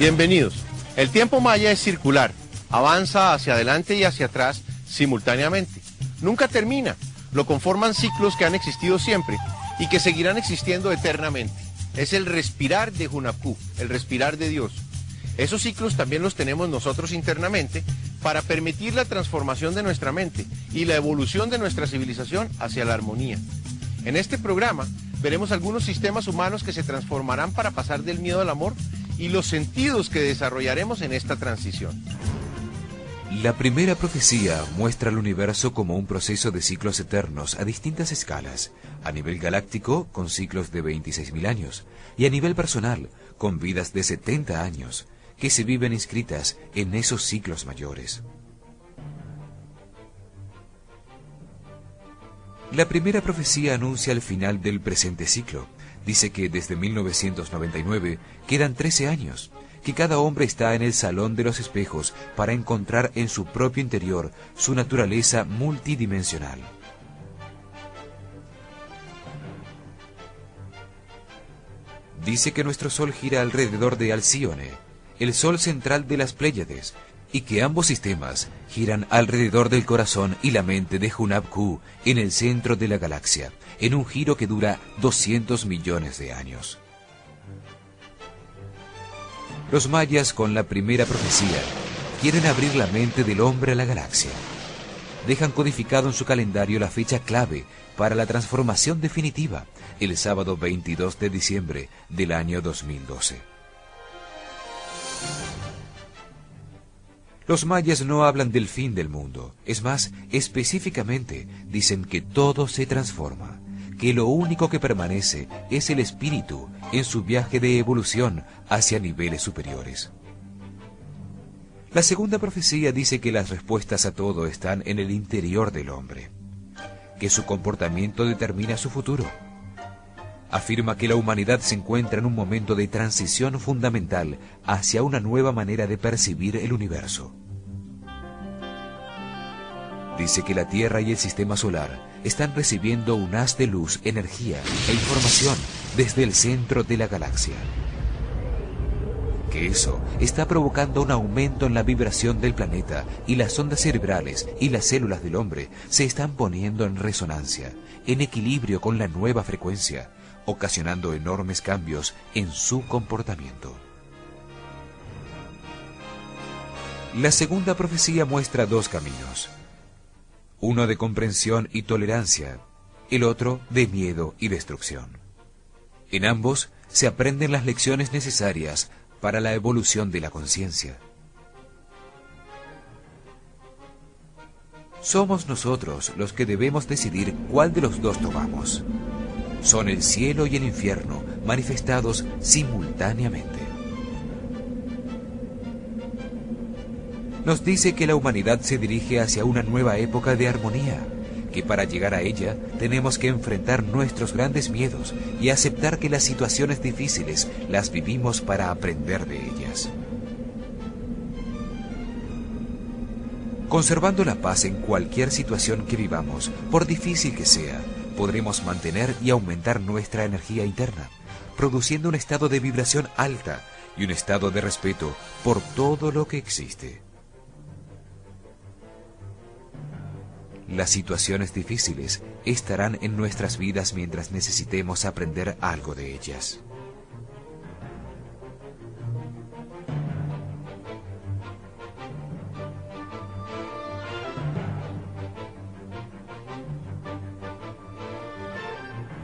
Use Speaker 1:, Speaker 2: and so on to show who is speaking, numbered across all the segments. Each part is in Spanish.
Speaker 1: Bienvenidos. El tiempo maya es circular, avanza hacia adelante y hacia atrás simultáneamente. Nunca termina, lo conforman ciclos que han existido siempre y que seguirán existiendo eternamente. Es el respirar de Hunapku, el respirar de Dios. Esos ciclos también los tenemos nosotros internamente para permitir la transformación de nuestra mente y la evolución de nuestra civilización hacia la armonía. En este programa veremos algunos sistemas humanos que se transformarán para pasar del miedo al amor y los sentidos que desarrollaremos en esta transición.
Speaker 2: La primera profecía muestra al universo como un proceso de ciclos eternos a distintas escalas, a nivel galáctico con ciclos de 26.000 años y a nivel personal con vidas de 70 años, que se viven inscritas en esos ciclos mayores. La primera profecía anuncia el final del presente ciclo. Dice que desde 1999 quedan 13 años, que cada hombre está en el salón de los espejos para encontrar en su propio interior su naturaleza multidimensional. Dice que nuestro Sol gira alrededor de Alcíone, el Sol central de las Pléyades, y que ambos sistemas giran alrededor del corazón y la mente de Hunapku en el centro de la galaxia, en un giro que dura 200 millones de años. Los mayas, con la primera profecía, quieren abrir la mente del hombre a la galaxia. Dejan codificado en su calendario la fecha clave para la transformación definitiva, el sábado 22 de diciembre del año 2012. Los mayas no hablan del fin del mundo. Es más, específicamente dicen que todo se transforma, que lo único que permanece es el espíritu en su viaje de evolución hacia niveles superiores. La segunda profecía dice que las respuestas a todo están en el interior del hombre, que su comportamiento determina su futuro. Afirma que la humanidad se encuentra en un momento de transición fundamental hacia una nueva manera de percibir el universo. Dice que la Tierra y el sistema solar están recibiendo un haz de luz, energía e información desde el centro de la galaxia. Que eso está provocando un aumento en la vibración del planeta y las ondas cerebrales y las células del hombre se están poniendo en resonancia, en equilibrio con la nueva frecuencia, ocasionando enormes cambios en su comportamiento. La segunda profecía muestra dos caminos. Uno de comprensión y tolerancia, el otro de miedo y destrucción. En ambos se aprenden las lecciones necesarias para la evolución de la conciencia. Somos nosotros los que debemos decidir cuál de los dos tomamos. Son el cielo y el infierno manifestados simultáneamente. Nos dice que la humanidad se dirige hacia una nueva época de armonía, que para llegar a ella tenemos que enfrentar nuestros grandes miedos y aceptar que las situaciones difíciles las vivimos para aprender de ellas. Conservando la paz en cualquier situación que vivamos, por difícil que sea, podremos mantener y aumentar nuestra energía interna, produciendo un estado de vibración alta y un estado de respeto por todo lo que existe. Las situaciones difíciles estarán en nuestras vidas mientras necesitemos aprender algo de ellas.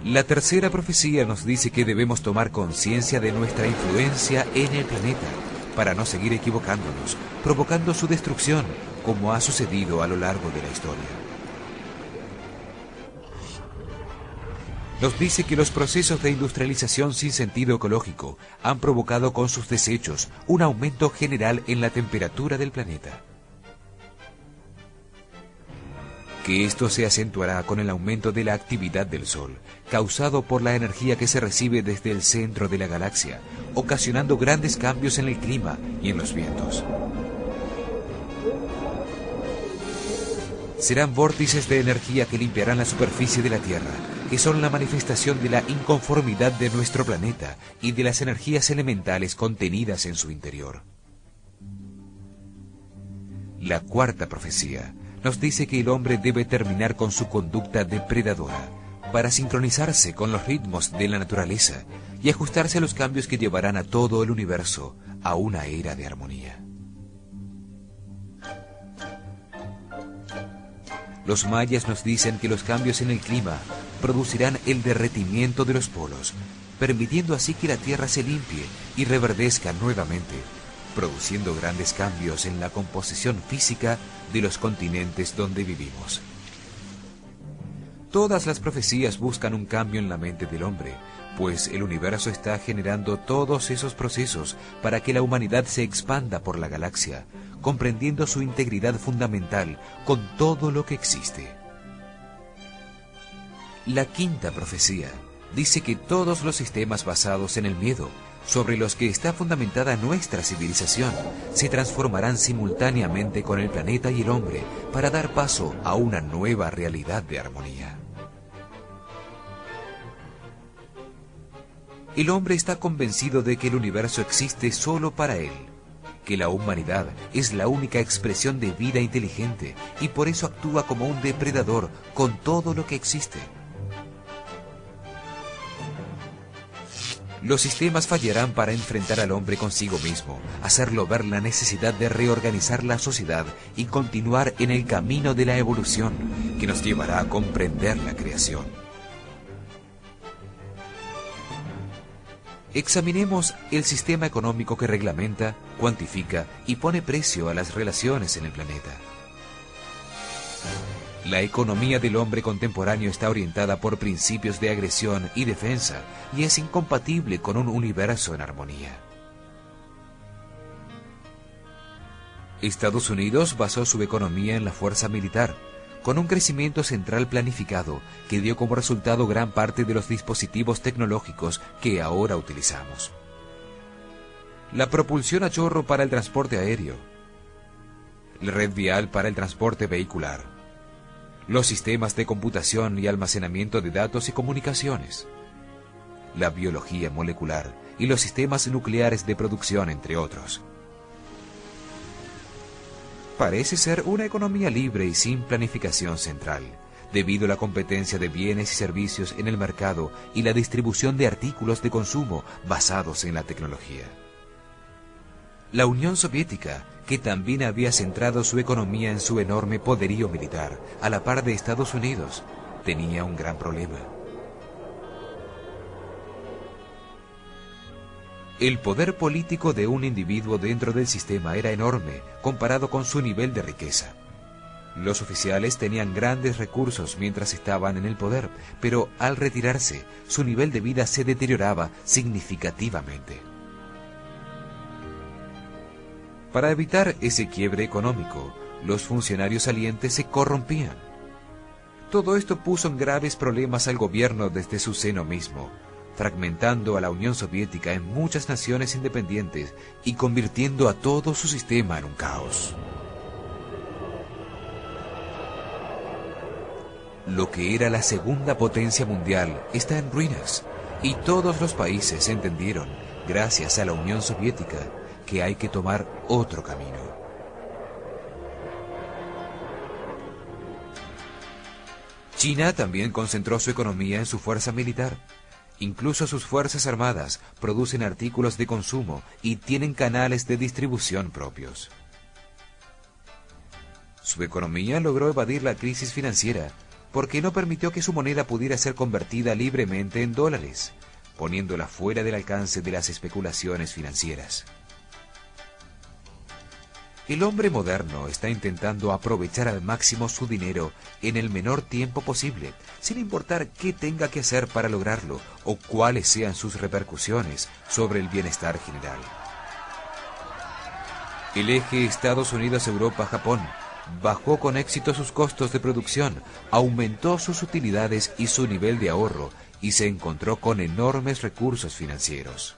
Speaker 2: La tercera profecía nos dice que debemos tomar conciencia de nuestra influencia en el planeta para no seguir equivocándonos, provocando su destrucción, como ha sucedido a lo largo de la historia. Nos dice que los procesos de industrialización sin sentido ecológico han provocado con sus desechos un aumento general en la temperatura del planeta. Que esto se acentuará con el aumento de la actividad del Sol, causado por la energía que se recibe desde el centro de la galaxia, ocasionando grandes cambios en el clima y en los vientos. Serán vórtices de energía que limpiarán la superficie de la Tierra, que son la manifestación de la inconformidad de nuestro planeta y de las energías elementales contenidas en su interior. La cuarta profecía nos dice que el hombre debe terminar con su conducta depredadora para sincronizarse con los ritmos de la naturaleza y ajustarse a los cambios que llevarán a todo el universo a una era de armonía. Los mayas nos dicen que los cambios en el clima producirán el derretimiento de los polos, permitiendo así que la Tierra se limpie y reverdezca nuevamente, produciendo grandes cambios en la composición física de los continentes donde vivimos. Todas las profecías buscan un cambio en la mente del hombre, pues el universo está generando todos esos procesos para que la humanidad se expanda por la galaxia, comprendiendo su integridad fundamental con todo lo que existe. La quinta profecía dice que todos los sistemas basados en el miedo, sobre los que está fundamentada nuestra civilización, se transformarán simultáneamente con el planeta y el hombre para dar paso a una nueva realidad de armonía. El hombre está convencido de que el universo existe solo para él, que la humanidad es la única expresión de vida inteligente y por eso actúa como un depredador con todo lo que existe. Los sistemas fallarán para enfrentar al hombre consigo mismo, hacerlo ver la necesidad de reorganizar la sociedad y continuar en el camino de la evolución que nos llevará a comprender la creación. Examinemos el sistema económico que reglamenta, cuantifica y pone precio a las relaciones en el planeta. La economía del hombre contemporáneo está orientada por principios de agresión y defensa y es incompatible con un universo en armonía. Estados Unidos basó su economía en la fuerza militar, con un crecimiento central planificado que dio como resultado gran parte de los dispositivos tecnológicos que ahora utilizamos. La propulsión a chorro para el transporte aéreo, la red vial para el transporte vehicular, los sistemas de computación y almacenamiento de datos y comunicaciones, la biología molecular y los sistemas nucleares de producción, entre otros. Parece ser una economía libre y sin planificación central, debido a la competencia de bienes y servicios en el mercado y la distribución de artículos de consumo basados en la tecnología. La Unión Soviética, que también había centrado su economía en su enorme poderío militar, a la par de Estados Unidos, tenía un gran problema. El poder político de un individuo dentro del sistema era enorme comparado con su nivel de riqueza. Los oficiales tenían grandes recursos mientras estaban en el poder, pero al retirarse, su nivel de vida se deterioraba significativamente. Para evitar ese quiebre económico, los funcionarios salientes se corrompían. Todo esto puso en graves problemas al gobierno desde su seno mismo, fragmentando a la Unión Soviética en muchas naciones independientes y convirtiendo a todo su sistema en un caos. Lo que era la segunda potencia mundial está en ruinas, y todos los países entendieron, gracias a la Unión Soviética, que hay que tomar otro camino. China también concentró su economía en su fuerza militar. Incluso sus fuerzas armadas producen artículos de consumo y tienen canales de distribución propios. Su economía logró evadir la crisis financiera porque no permitió que su moneda pudiera ser convertida libremente en dólares, poniéndola fuera del alcance de las especulaciones financieras. El hombre moderno está intentando aprovechar al máximo su dinero en el menor tiempo posible, sin importar qué tenga que hacer para lograrlo o cuáles sean sus repercusiones sobre el bienestar general. El eje Estados Unidos-Europa-Japón bajó con éxito sus costos de producción, aumentó sus utilidades y su nivel de ahorro y se encontró con enormes recursos financieros.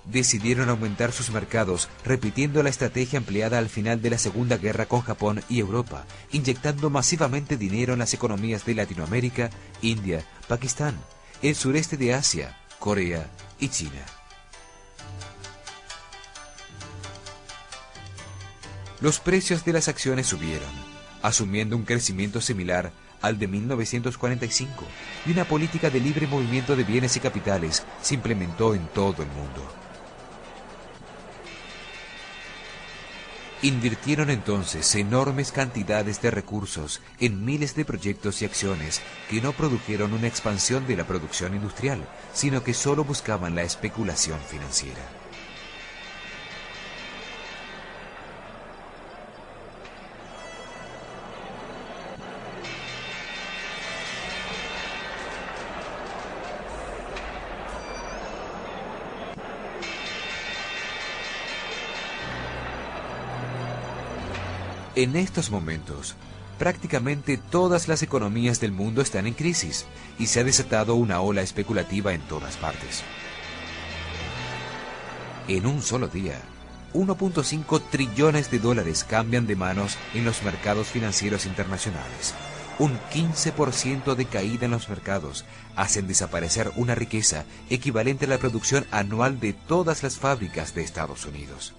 Speaker 2: decidieron aumentar sus mercados, repitiendo la estrategia empleada al final de la Segunda Guerra con Japón y Europa, inyectando masivamente dinero en las economías de Latinoamérica, India, Pakistán, el sureste de Asia, Corea y China. Los precios de las acciones subieron, asumiendo un crecimiento similar al de 1945, y una política de libre movimiento de bienes y capitales se implementó en todo el mundo. Invirtieron entonces enormes cantidades de recursos en miles de proyectos y acciones que no produjeron una expansión de la producción industrial, sino que solo buscaban la especulación financiera. En estos momentos, prácticamente todas las economías del mundo están en crisis y se ha desatado una ola especulativa en todas partes. En un solo día, 1.5 trillones de dólares cambian de manos en los mercados financieros internacionales. Un 15% de caída en los mercados hacen desaparecer una riqueza equivalente a la producción anual de todas las fábricas de Estados Unidos.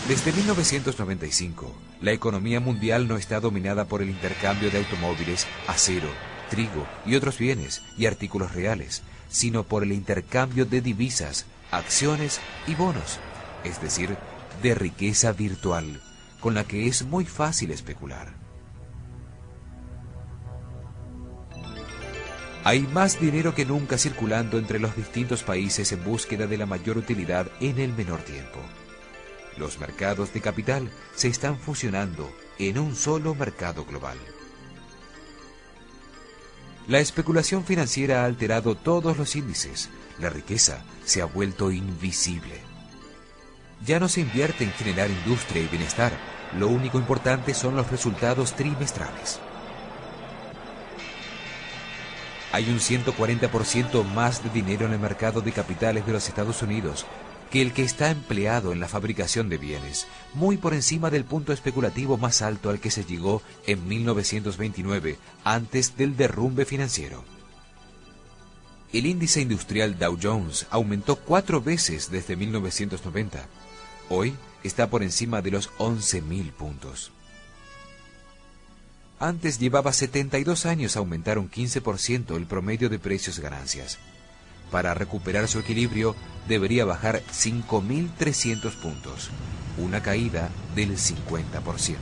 Speaker 2: Desde 1995, la economía mundial no está dominada por el intercambio de automóviles, acero, trigo y otros bienes y artículos reales, sino por el intercambio de divisas, acciones y bonos, es decir, de riqueza virtual, con la que es muy fácil especular. Hay más dinero que nunca circulando entre los distintos países en búsqueda de la mayor utilidad en el menor tiempo. Los mercados de capital se están fusionando en un solo mercado global. La especulación financiera ha alterado todos los índices. La riqueza se ha vuelto invisible. Ya no se invierte en generar industria y bienestar. Lo único importante son los resultados trimestrales. Hay un 140% más de dinero en el mercado de capitales de los Estados Unidos que el que está empleado en la fabricación de bienes, muy por encima del punto especulativo más alto al que se llegó en 1929, antes del derrumbe financiero. El índice industrial Dow Jones aumentó 4 veces desde 1990. Hoy está por encima de los 11.000 puntos. Antes llevaba 72 años aumentar un 15% el promedio de precios-ganancias. Para recuperar su equilibrio, debería bajar 5.300 puntos, una caída del 50%.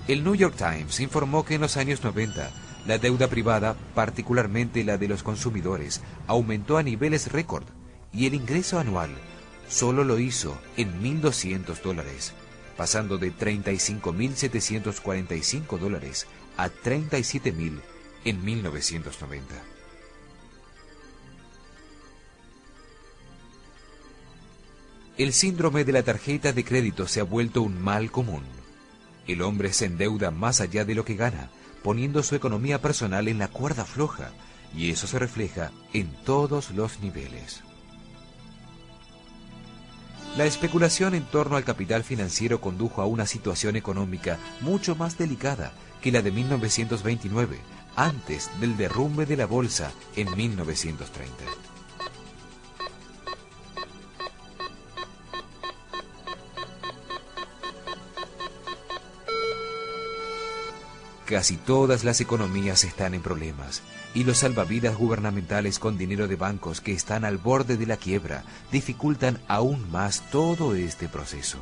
Speaker 2: El New York Times informó que en los años 90, la deuda privada, particularmente la de los consumidores, aumentó a niveles récord y el ingreso anual solo lo hizo en $1.200, pasando de $35.745 a $37.000 en 1990. El síndrome de la tarjeta de crédito se ha vuelto un mal común. El hombre se endeuda más allá de lo que gana, poniendo su economía personal en la cuerda floja, y eso se refleja en todos los niveles. La especulación en torno al capital financiero condujo a una situación económica mucho más delicada que la de 1929, antes del derrumbe de la bolsa en 1930. Casi todas las economías están en problemas, y los salvavidas gubernamentales con dinero de bancos que están al borde de la quiebra dificultan aún más todo este proceso.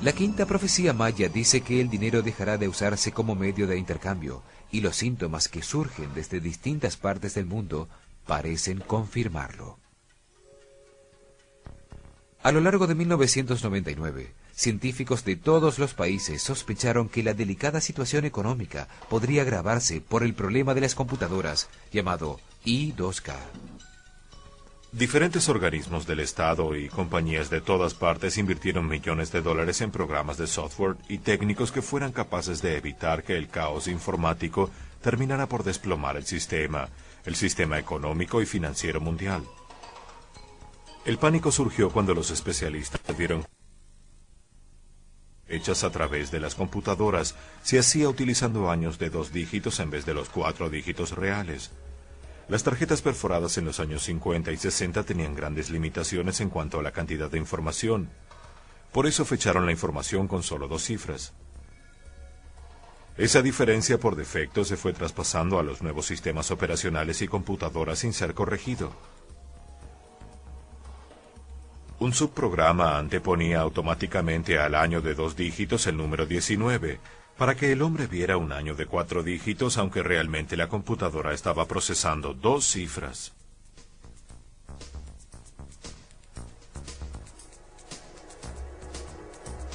Speaker 2: La quinta profecía maya dice que el dinero dejará de usarse como medio de intercambio, y los síntomas que surgen desde distintas partes del mundo parecen confirmarlo. A lo largo de 1999, científicos de todos los países sospecharon que la delicada situación económica podría agravarse por el problema de las computadoras, llamado I2K.
Speaker 3: Diferentes organismos del Estado y compañías de todas partes invirtieron millones de dólares en programas de software y técnicos que fueran capaces de evitar que el caos informático terminara por desplomar el sistema económico y financiero mundial. El pánico surgió cuando los especialistas vieron hechas a través de las computadoras se hacía utilizando años de 2 dígitos en vez de los 4 dígitos reales. Las tarjetas perforadas en los años 50 y 60 tenían grandes limitaciones en cuanto a la cantidad de información. Por eso fecharon la información con solo 2 cifras. Esa diferencia por defecto se fue traspasando a los nuevos sistemas operacionales y computadoras sin ser corregido. Un subprograma anteponía automáticamente al año de 2 dígitos el número 19, para que el hombre viera un año de 4 dígitos, aunque realmente la computadora estaba procesando 2 cifras.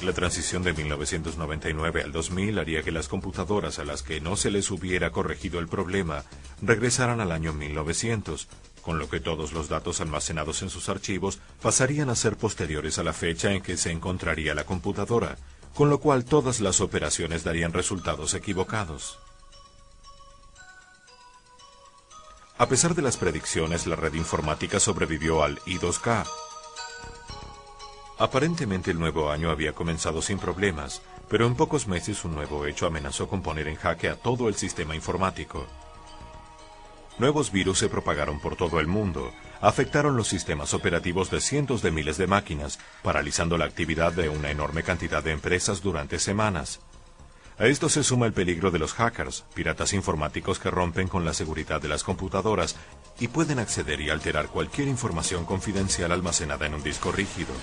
Speaker 3: La transición de 1999 al 2000 haría que las computadoras a las que no se les hubiera corregido el problema regresaran al año 1900, con lo que todos los datos almacenados en sus archivos pasarían a ser posteriores a la fecha en que se encontraría la computadora, con lo cual todas las operaciones darían resultados equivocados. A pesar de las predicciones, la red informática sobrevivió al I2K. Aparentemente el nuevo año había comenzado sin problemas, pero en pocos meses un nuevo hecho amenazó con poner en jaque a todo el sistema informático. Nuevos virus se propagaron por todo el mundo, afectaron los sistemas operativos de cientos de miles de máquinas, paralizando la actividad de una enorme cantidad de empresas durante semanas. A esto se suma el peligro de los hackers, piratas informáticos que rompen con la seguridad de las computadoras y pueden acceder y alterar cualquier información confidencial almacenada en un disco rígido.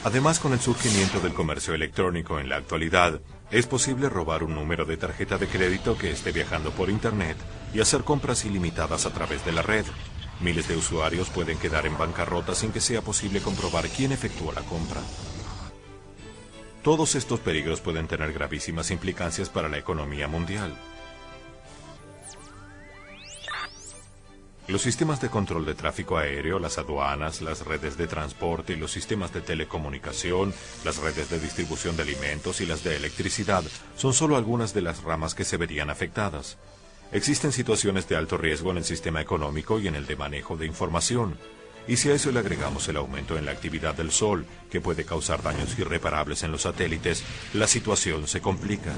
Speaker 3: Además, con el surgimiento del comercio electrónico en la actualidad, es posible robar un número de tarjeta de crédito que esté viajando por Internet y hacer compras ilimitadas a través de la red. Miles de usuarios pueden quedar en bancarrota sin que sea posible comprobar quién efectuó la compra. Todos estos peligros pueden tener gravísimas implicancias para la economía mundial. Los sistemas de control de tráfico aéreo, las aduanas, las redes de transporte y los sistemas de telecomunicación, las redes de distribución de alimentos y las de electricidad son solo algunas de las ramas que se verían afectadas. Existen situaciones de alto riesgo en el sistema económico y en el de manejo de información. Y si a eso le agregamos el aumento en la actividad del Sol, que puede causar daños irreparables en los satélites, la situación se complica.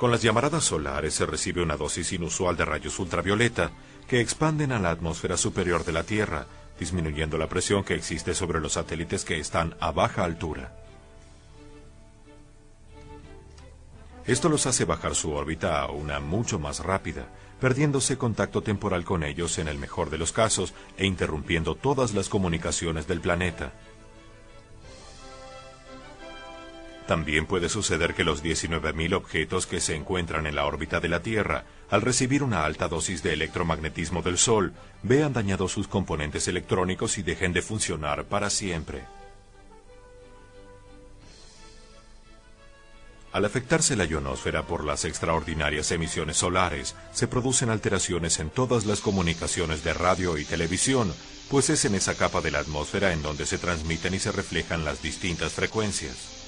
Speaker 3: Con las llamaradas solares se recibe una dosis inusual de rayos ultravioleta que expanden a la atmósfera superior de la Tierra, disminuyendo la presión que existe sobre los satélites que están a baja altura. Esto los hace bajar su órbita a una mucho más rápida, perdiéndose contacto temporal con ellos en el mejor de los casos e interrumpiendo todas las comunicaciones del planeta. También puede suceder que los 19.000 objetos que se encuentran en la órbita de la Tierra, al recibir una alta dosis de electromagnetismo del Sol, vean dañados sus componentes electrónicos y dejen de funcionar para siempre. Al afectarse la ionosfera por las extraordinarias emisiones solares, se producen alteraciones en todas las comunicaciones de radio y televisión, pues es en esa capa de la atmósfera en donde se transmiten y se reflejan las distintas frecuencias.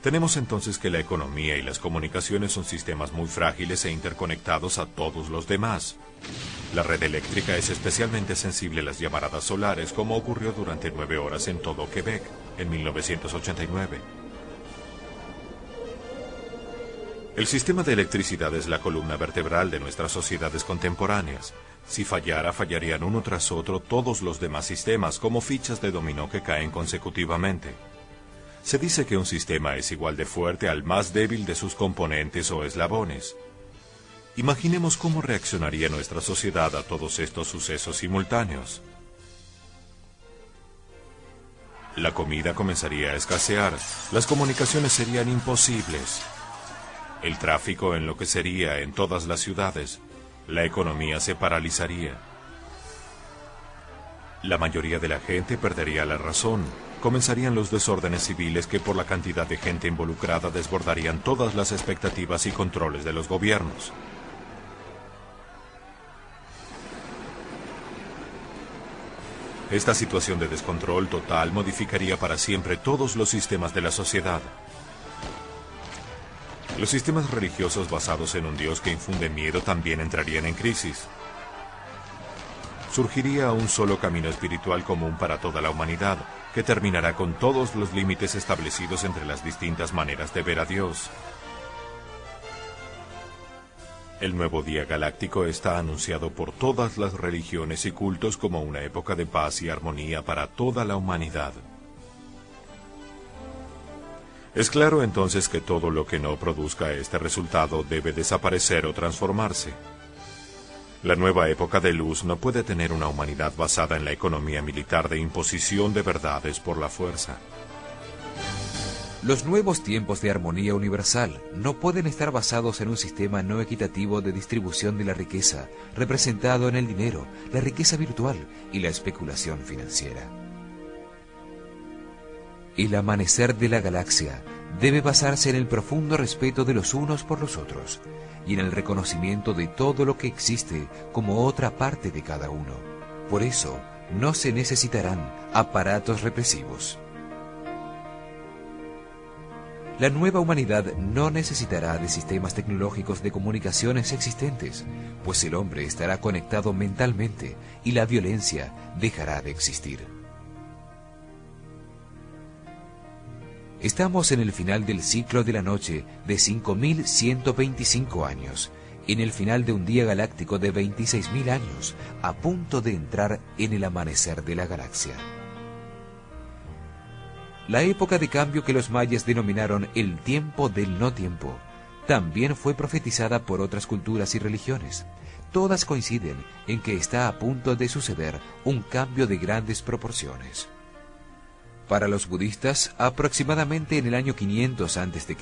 Speaker 3: Tenemos entonces que la economía y las comunicaciones son sistemas muy frágiles e interconectados a todos los demás. La red eléctrica es especialmente sensible a las llamaradas solares, como ocurrió durante 9 horas en todo Quebec, en 1989. El sistema de electricidad es la columna vertebral de nuestras sociedades contemporáneas. Si fallara, fallarían uno tras otro todos los demás sistemas, como fichas de dominó que caen consecutivamente. Se dice que un sistema es igual de fuerte al más débil de sus componentes o eslabones. Imaginemos cómo reaccionaría nuestra sociedad a todos estos sucesos simultáneos. La comida comenzaría a escasear, las comunicaciones serían imposibles, el tráfico enloquecería en todas las ciudades, la economía se paralizaría. La mayoría de la gente perdería la razón. Comenzarían los desórdenes civiles que por la cantidad de gente involucrada desbordarían todas las expectativas y controles de los gobiernos. Esta situación de descontrol total modificaría para siempre todos los sistemas de la sociedad. Los sistemas religiosos basados en un Dios que infunde miedo también entrarían en crisis. Surgiría un solo camino espiritual común para toda la humanidad, que terminará con todos los límites establecidos entre las distintas maneras de ver a Dios. El nuevo día galáctico está anunciado por todas las religiones y cultos como una época de paz y armonía para toda la humanidad. Es claro entonces que todo lo que no produzca este resultado debe desaparecer o transformarse. La nueva época de luz no puede tener una humanidad basada en la economía militar de imposición de verdades por la fuerza.
Speaker 2: Los nuevos tiempos de armonía universal no pueden estar basados en un sistema no equitativo de distribución de la riqueza, representado en el dinero, la riqueza virtual y la especulación financiera. El amanecer de la galaxia debe basarse en el profundo respeto de los unos por los otros y en el reconocimiento de todo lo que existe como otra parte de cada uno. Por eso, no se necesitarán aparatos represivos. La nueva humanidad no necesitará de sistemas tecnológicos de comunicaciones existentes, pues el hombre estará conectado mentalmente y la violencia dejará de existir. Estamos en el final del ciclo de la noche de 5.125 años, en el final de un día galáctico de 26.000 años, a punto de entrar en el amanecer de la galaxia. La época de cambio que los mayas denominaron el tiempo del no tiempo, también fue profetizada por otras culturas y religiones. Todas coinciden en que está a punto de suceder un cambio de grandes proporciones. Para los budistas, aproximadamente en el año 500 a.C.,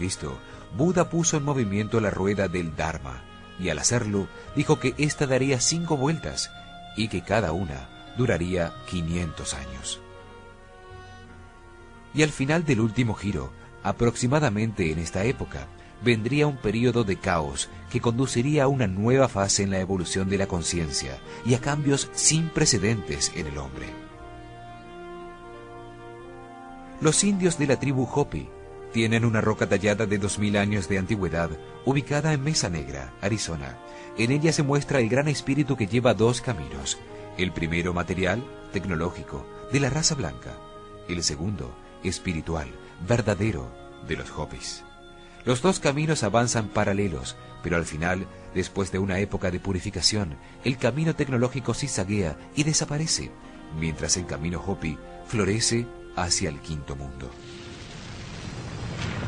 Speaker 2: Buda puso en movimiento la rueda del Dharma, y al hacerlo, dijo que ésta daría 5 vueltas, y que cada una duraría 500 años. Y al final del último giro, aproximadamente en esta época, vendría un período de caos que conduciría a una nueva fase en la evolución de la conciencia y a cambios sin precedentes en el hombre. Los indios de la tribu Hopi tienen una roca tallada de 2000 años de antigüedad, ubicada en Mesa Negra, Arizona. En ella se muestra el gran espíritu que lleva 2 caminos. El primero material, tecnológico, de la raza blanca. El segundo, espiritual, verdadero, de los Hopis. Los 2 caminos avanzan paralelos, pero al final, después de una época de purificación, el camino tecnológico zigzaguea y desaparece, mientras el camino Hopi florece hacia el quinto mundo.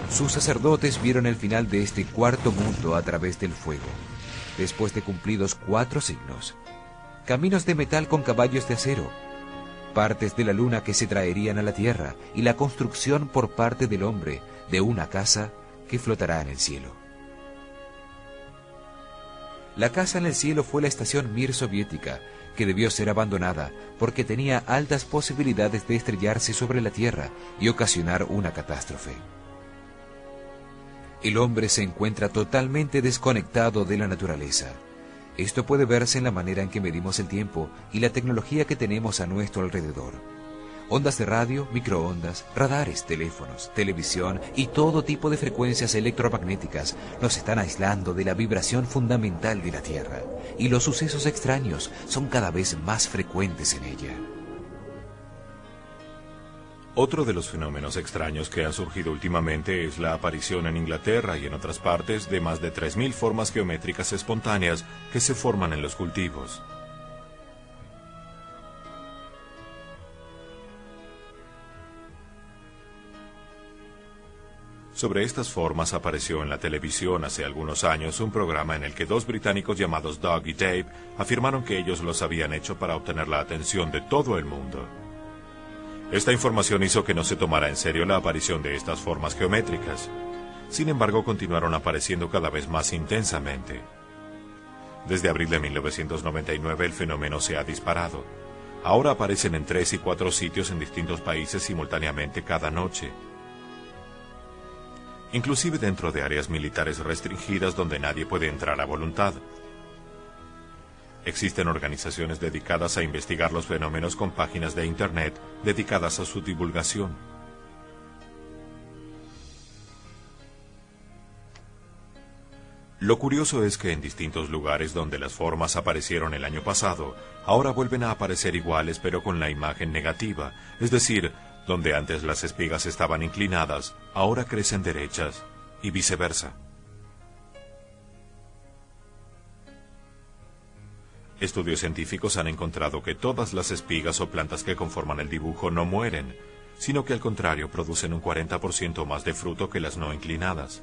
Speaker 2: Sus sacerdotes vieron el final de este cuarto mundo a través del fuego, después de cumplidos 4 signos. Caminos de metal con caballos de acero, partes de la luna que se traerían a la tierra y la construcción por parte del hombre de una casa que flotará en el cielo. La casa en el cielo fue la estación Mir soviética, que debió ser abandonada porque tenía altas posibilidades de estrellarse sobre la Tierra y ocasionar una catástrofe. El hombre se encuentra totalmente desconectado de la naturaleza. Esto puede verse en la manera en que medimos el tiempo y la tecnología que tenemos a nuestro alrededor. Ondas de radio, microondas, radares, teléfonos, televisión y todo tipo de frecuencias electromagnéticas nos están aislando de la vibración fundamental de la Tierra, y los sucesos extraños son cada vez más frecuentes en ella.
Speaker 3: Otro de los fenómenos extraños que han surgido últimamente es la aparición en Inglaterra y en otras partes de más de 3.000 formas geométricas espontáneas que se forman en los cultivos. Sobre estas formas apareció en la televisión hace algunos años un programa en el que 2 británicos llamados Doug y Dave afirmaron que ellos los habían hecho para obtener la atención de todo el mundo. Esta información hizo que no se tomara en serio la aparición de estas formas geométricas. Sin embargo, continuaron apareciendo cada vez más intensamente. Desde abril de 1999 el fenómeno se ha disparado. Ahora aparecen en 3 y 4 sitios en distintos países simultáneamente cada noche. Inclusive dentro de áreas militares restringidas donde nadie puede entrar a voluntad. Existen organizaciones dedicadas a investigar los fenómenos con páginas de Internet dedicadas a su divulgación. Lo curioso es que en distintos lugares donde las formas aparecieron el año pasado, ahora vuelven a aparecer iguales pero con la imagen negativa, es decir, donde antes las espigas estaban inclinadas, ahora crecen derechas, y viceversa. Estudios científicos han encontrado que todas las espigas o plantas que conforman el dibujo no mueren, sino que al contrario producen un 40% más de fruto que las no inclinadas.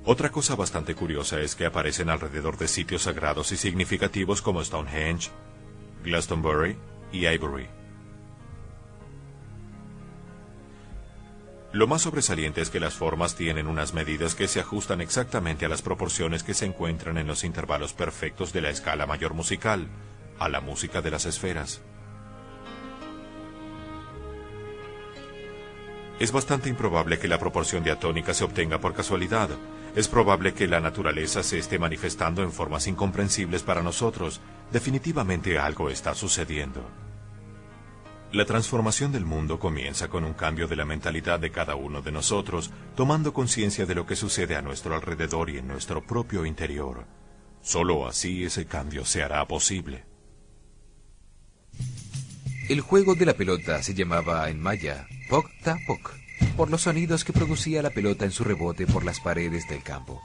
Speaker 3: Otra cosa bastante curiosa es que aparecen alrededor de sitios sagrados y significativos como Stonehenge, Glastonbury y Avebury. Lo más sobresaliente es que las formas tienen unas medidas que se ajustan exactamente a las proporciones que se encuentran en los intervalos perfectos de la escala mayor musical, a la música de las esferas. Es bastante improbable que la proporción diatónica se obtenga por casualidad. Es probable que la naturaleza se esté manifestando en formas incomprensibles para nosotros. Definitivamente algo está sucediendo. La transformación del mundo comienza con un cambio de la mentalidad de cada uno de nosotros, tomando conciencia de lo que sucede a nuestro alrededor y en nuestro propio interior. Solo así ese cambio se hará posible.
Speaker 2: El juego de la pelota se llamaba en maya Pok Ta Pok, por los sonidos que producía la pelota en su rebote por las paredes del campo.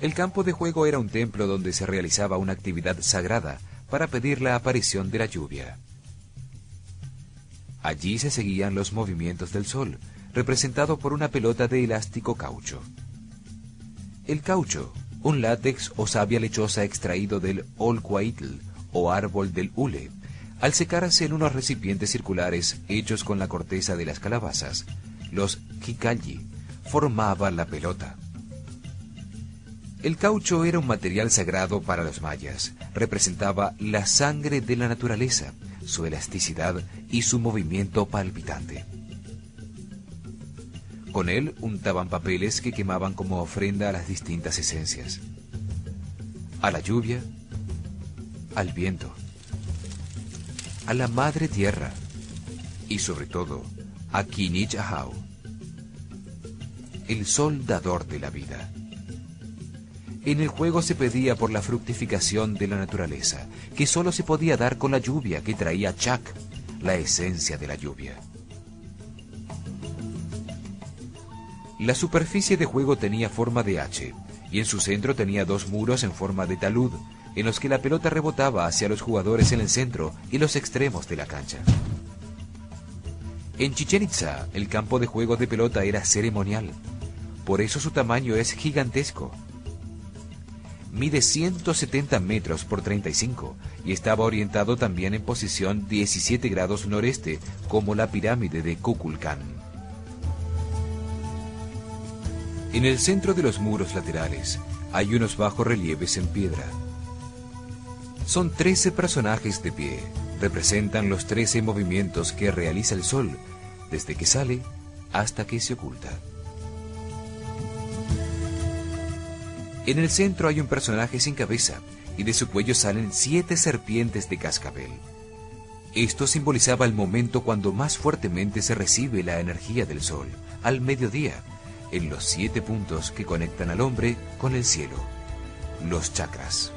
Speaker 2: El campo de juego era un templo donde se realizaba una actividad sagrada para pedir la aparición de la lluvia. Allí se seguían los movimientos del sol, representado por una pelota de elástico caucho. El caucho, un látex o savia lechosa extraído del olcuaitl o árbol del hule, al secarse en unos recipientes circulares hechos con la corteza de las calabazas, los quicayi, formaba la pelota. El caucho era un material sagrado para los mayas, representaba la sangre de la naturaleza, su elasticidad y su movimiento palpitante. Con él untaban papeles que quemaban como ofrenda a las distintas esencias, a la lluvia, al viento, a la madre tierra y sobre todo a Kinich Ahau, el sol dador de la vida. En el juego se pedía por la fructificación de la naturaleza, que solo se podía dar con la lluvia que traía Chak, la esencia de la lluvia. La superficie de juego tenía forma de H, y en su centro tenía 2 muros en forma de talud, en los que la pelota rebotaba hacia los jugadores en el centro y los extremos de la cancha. En Chichén Itzá, el campo de juego de pelota era ceremonial, por eso su tamaño es gigantesco. Mide 170 metros por 35 y estaba orientado también en posición 17 grados noreste, como la pirámide de Kukulcán. En el centro de los muros laterales hay unos bajorrelieves en piedra. Son 13 personajes de pie. Representan los 13 movimientos que realiza el sol, desde que sale hasta que se oculta. En el centro hay un personaje sin cabeza, y de su cuello salen 7 serpientes de cascabel. Esto simbolizaba el momento cuando más fuertemente se recibe la energía del sol, al mediodía, en los 7 puntos que conectan al hombre con el cielo, los chakras.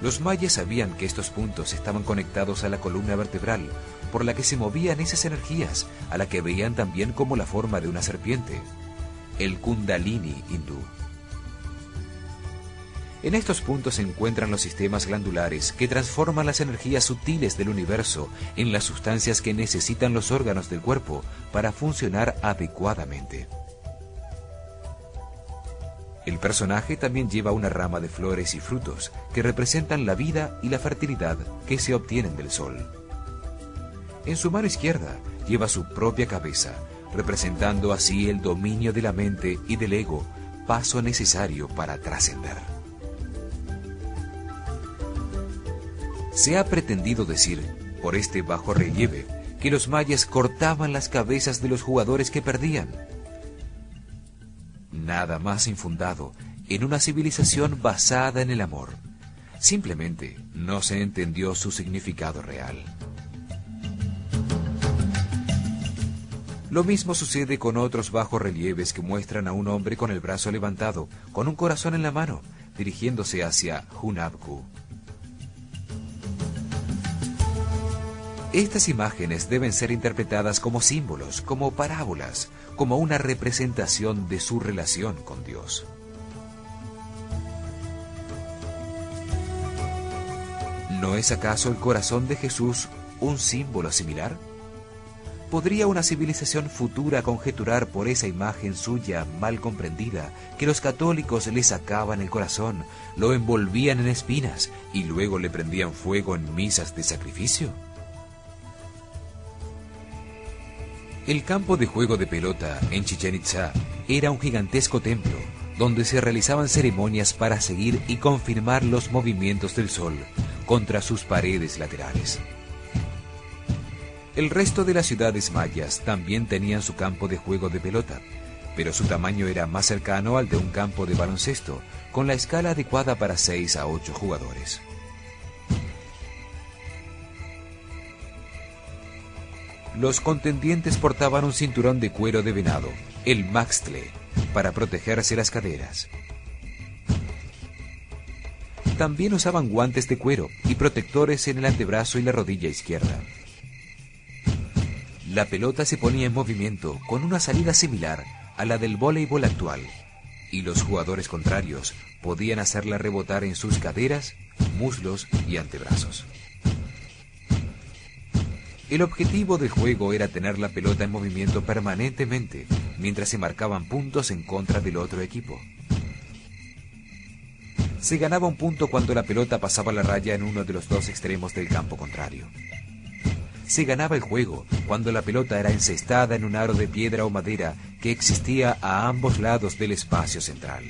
Speaker 2: Los mayas sabían que estos puntos estaban conectados a la columna vertebral, por la que se movían esas energías, a la que veían también como la forma de una serpiente, el Kundalini hindú. En estos puntos se encuentran los sistemas glandulares que transforman las energías sutiles del universo en las sustancias que necesitan los órganos del cuerpo para funcionar adecuadamente. El personaje también lleva una rama de flores y frutos que representan la vida y la fertilidad que se obtienen del sol. En su mano izquierda lleva su propia cabeza, representando así el dominio de la mente y del ego, paso necesario para trascender. Se ha pretendido decir, por este bajorrelieve, que los mayas cortaban las cabezas de los jugadores que perdían. Nada más infundado en una civilización basada en el amor. Simplemente no se entendió su significado real. Lo mismo sucede con otros bajorrelieves que muestran a un hombre con el brazo levantado, con un corazón en la mano, dirigiéndose hacia Hunabku. Estas imágenes deben ser interpretadas como símbolos, como parábolas, como una representación de su relación con Dios. ¿No es acaso el corazón de Jesús un símbolo similar? ¿Podría una civilización futura conjeturar por esa imagen suya mal comprendida que los católicos le sacaban el corazón, lo envolvían en espinas y luego le prendían fuego en misas de sacrificio? El campo de juego de pelota en Chichén Itzá era un gigantesco templo donde se realizaban ceremonias para seguir y confirmar los movimientos del sol contra sus paredes laterales. El resto de las ciudades mayas también tenían su campo de juego de pelota, pero su tamaño era más cercano al de un campo de baloncesto, con la escala adecuada para 6 a 8 jugadores. Los contendientes portaban un cinturón de cuero de venado, el maxtle, para protegerse las caderas. También usaban guantes de cuero y protectores en el antebrazo y la rodilla izquierda. La pelota se ponía en movimiento con una salida similar a la del voleibol actual, y los jugadores contrarios podían hacerla rebotar en sus caderas, muslos y antebrazos. El objetivo del juego era tener la pelota en movimiento permanentemente mientras se marcaban puntos en contra del otro equipo. Se ganaba un punto cuando la pelota pasaba la raya en uno de los dos extremos del campo contrario. Se ganaba el juego cuando la pelota era encestada en un aro de piedra o madera que existía a ambos lados del espacio central.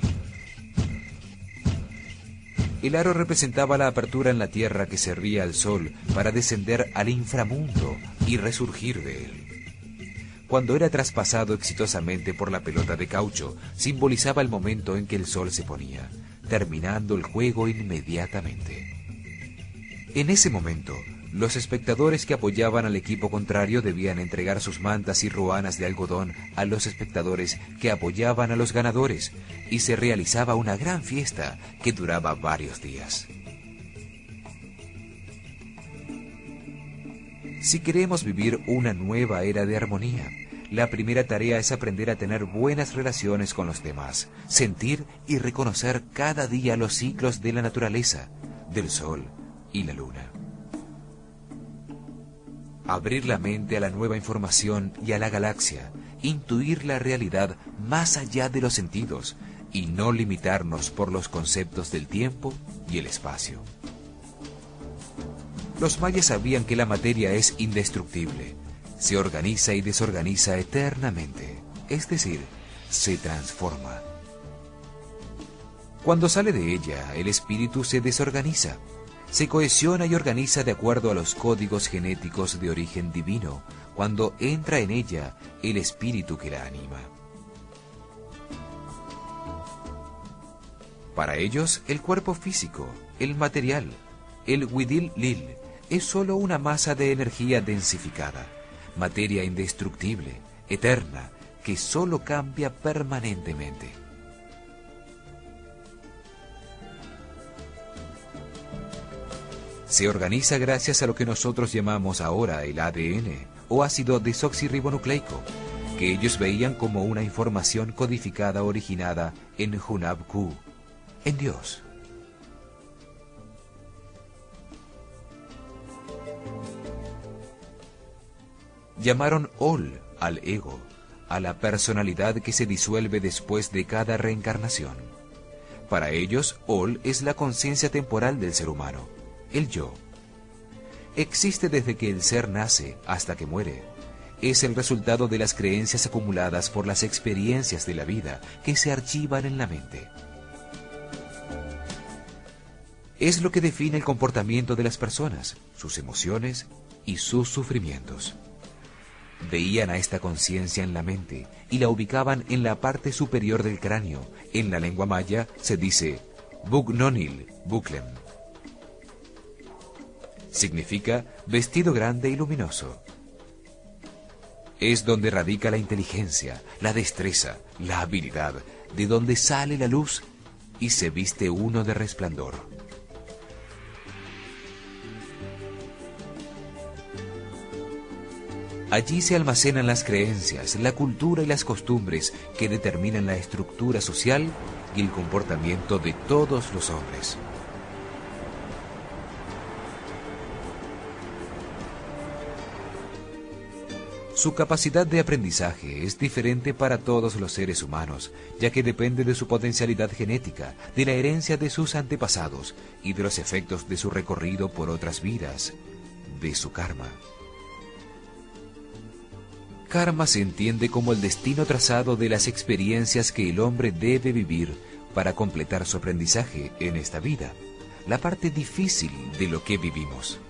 Speaker 2: El aro representaba la apertura en la tierra que servía al sol para descender al inframundo y resurgir de él. Cuando era traspasado exitosamente por la pelota de caucho, simbolizaba el momento en que el sol se ponía, terminando el juego inmediatamente. En ese momento, los espectadores que apoyaban al equipo contrario debían entregar sus mantas y ruanas de algodón a los espectadores que apoyaban a los ganadores, y se realizaba una gran fiesta que duraba varios días. Si queremos vivir una nueva era de armonía, la primera tarea es aprender a tener buenas relaciones con los demás, sentir y reconocer cada día los ciclos de la naturaleza, del sol y la luna. Abrir la mente a la nueva información y a la galaxia, intuir la realidad más allá de los sentidos y no limitarnos por los conceptos del tiempo y el espacio. Los mayas sabían que la materia es indestructible, se organiza y desorganiza eternamente, es decir, se transforma. Cuando sale de ella, el espíritu se desorganiza, se cohesiona y organiza de acuerdo a los códigos genéticos de origen divino, cuando entra en ella el espíritu que la anima. Para ellos, el cuerpo físico, el material, el Huidil Lil, es sólo una masa de energía densificada, materia indestructible, eterna, que sólo cambia permanentemente. Se organiza gracias a lo que nosotros llamamos ahora el ADN, o ácido desoxirribonucleico, que ellos veían como una información codificada originada en Hunabku, en Dios. Llamaron Ol al ego, a la personalidad que se disuelve después de cada reencarnación. Para ellos, Ol es la conciencia temporal del ser humano, el yo. Existe desde que el ser nace hasta que muere. es el resultado de las creencias acumuladas por las experiencias de la vida que se archivan en la mente. Es lo que define el comportamiento de las personas, sus emociones y sus sufrimientos. Veían a esta conciencia en la mente y la ubicaban en la parte superior del cráneo. En la lengua maya se dice Bugnonil Buklem. Significa vestido grande y luminoso. Es donde radica la inteligencia, la destreza, la habilidad, de donde sale la luz y se viste uno de resplandor. Allí se almacenan las creencias, la cultura y las costumbres que determinan la estructura social y el comportamiento de todos los hombres. Su capacidad de aprendizaje es diferente para todos los seres humanos, ya que depende de su potencialidad genética, de la herencia de sus antepasados y de los efectos de su recorrido por otras vidas, de su karma. Karma se entiende como el destino trazado de las experiencias que el hombre debe vivir para completar su aprendizaje en esta vida, la parte difícil de lo que vivimos.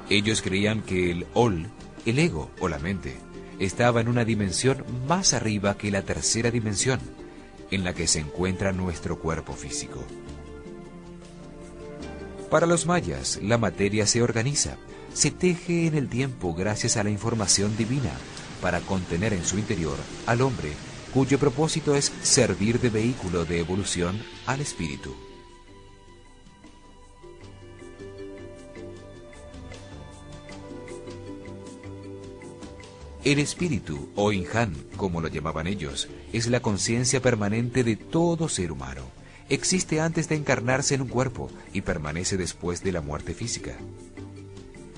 Speaker 2: Ellos creían que el Ol, el ego o la mente, estaba en una dimensión más arriba que la tercera dimensión, en la que se encuentra nuestro cuerpo físico. Para los mayas, la materia se organiza, se teje en el tiempo gracias a la información divina para contener en su interior al hombre, cuyo propósito es servir de vehículo de evolución al espíritu. El espíritu, o Inhan, como lo llamaban ellos, es la conciencia permanente de todo ser humano. Existe antes de encarnarse en un cuerpo y permanece después de la muerte física.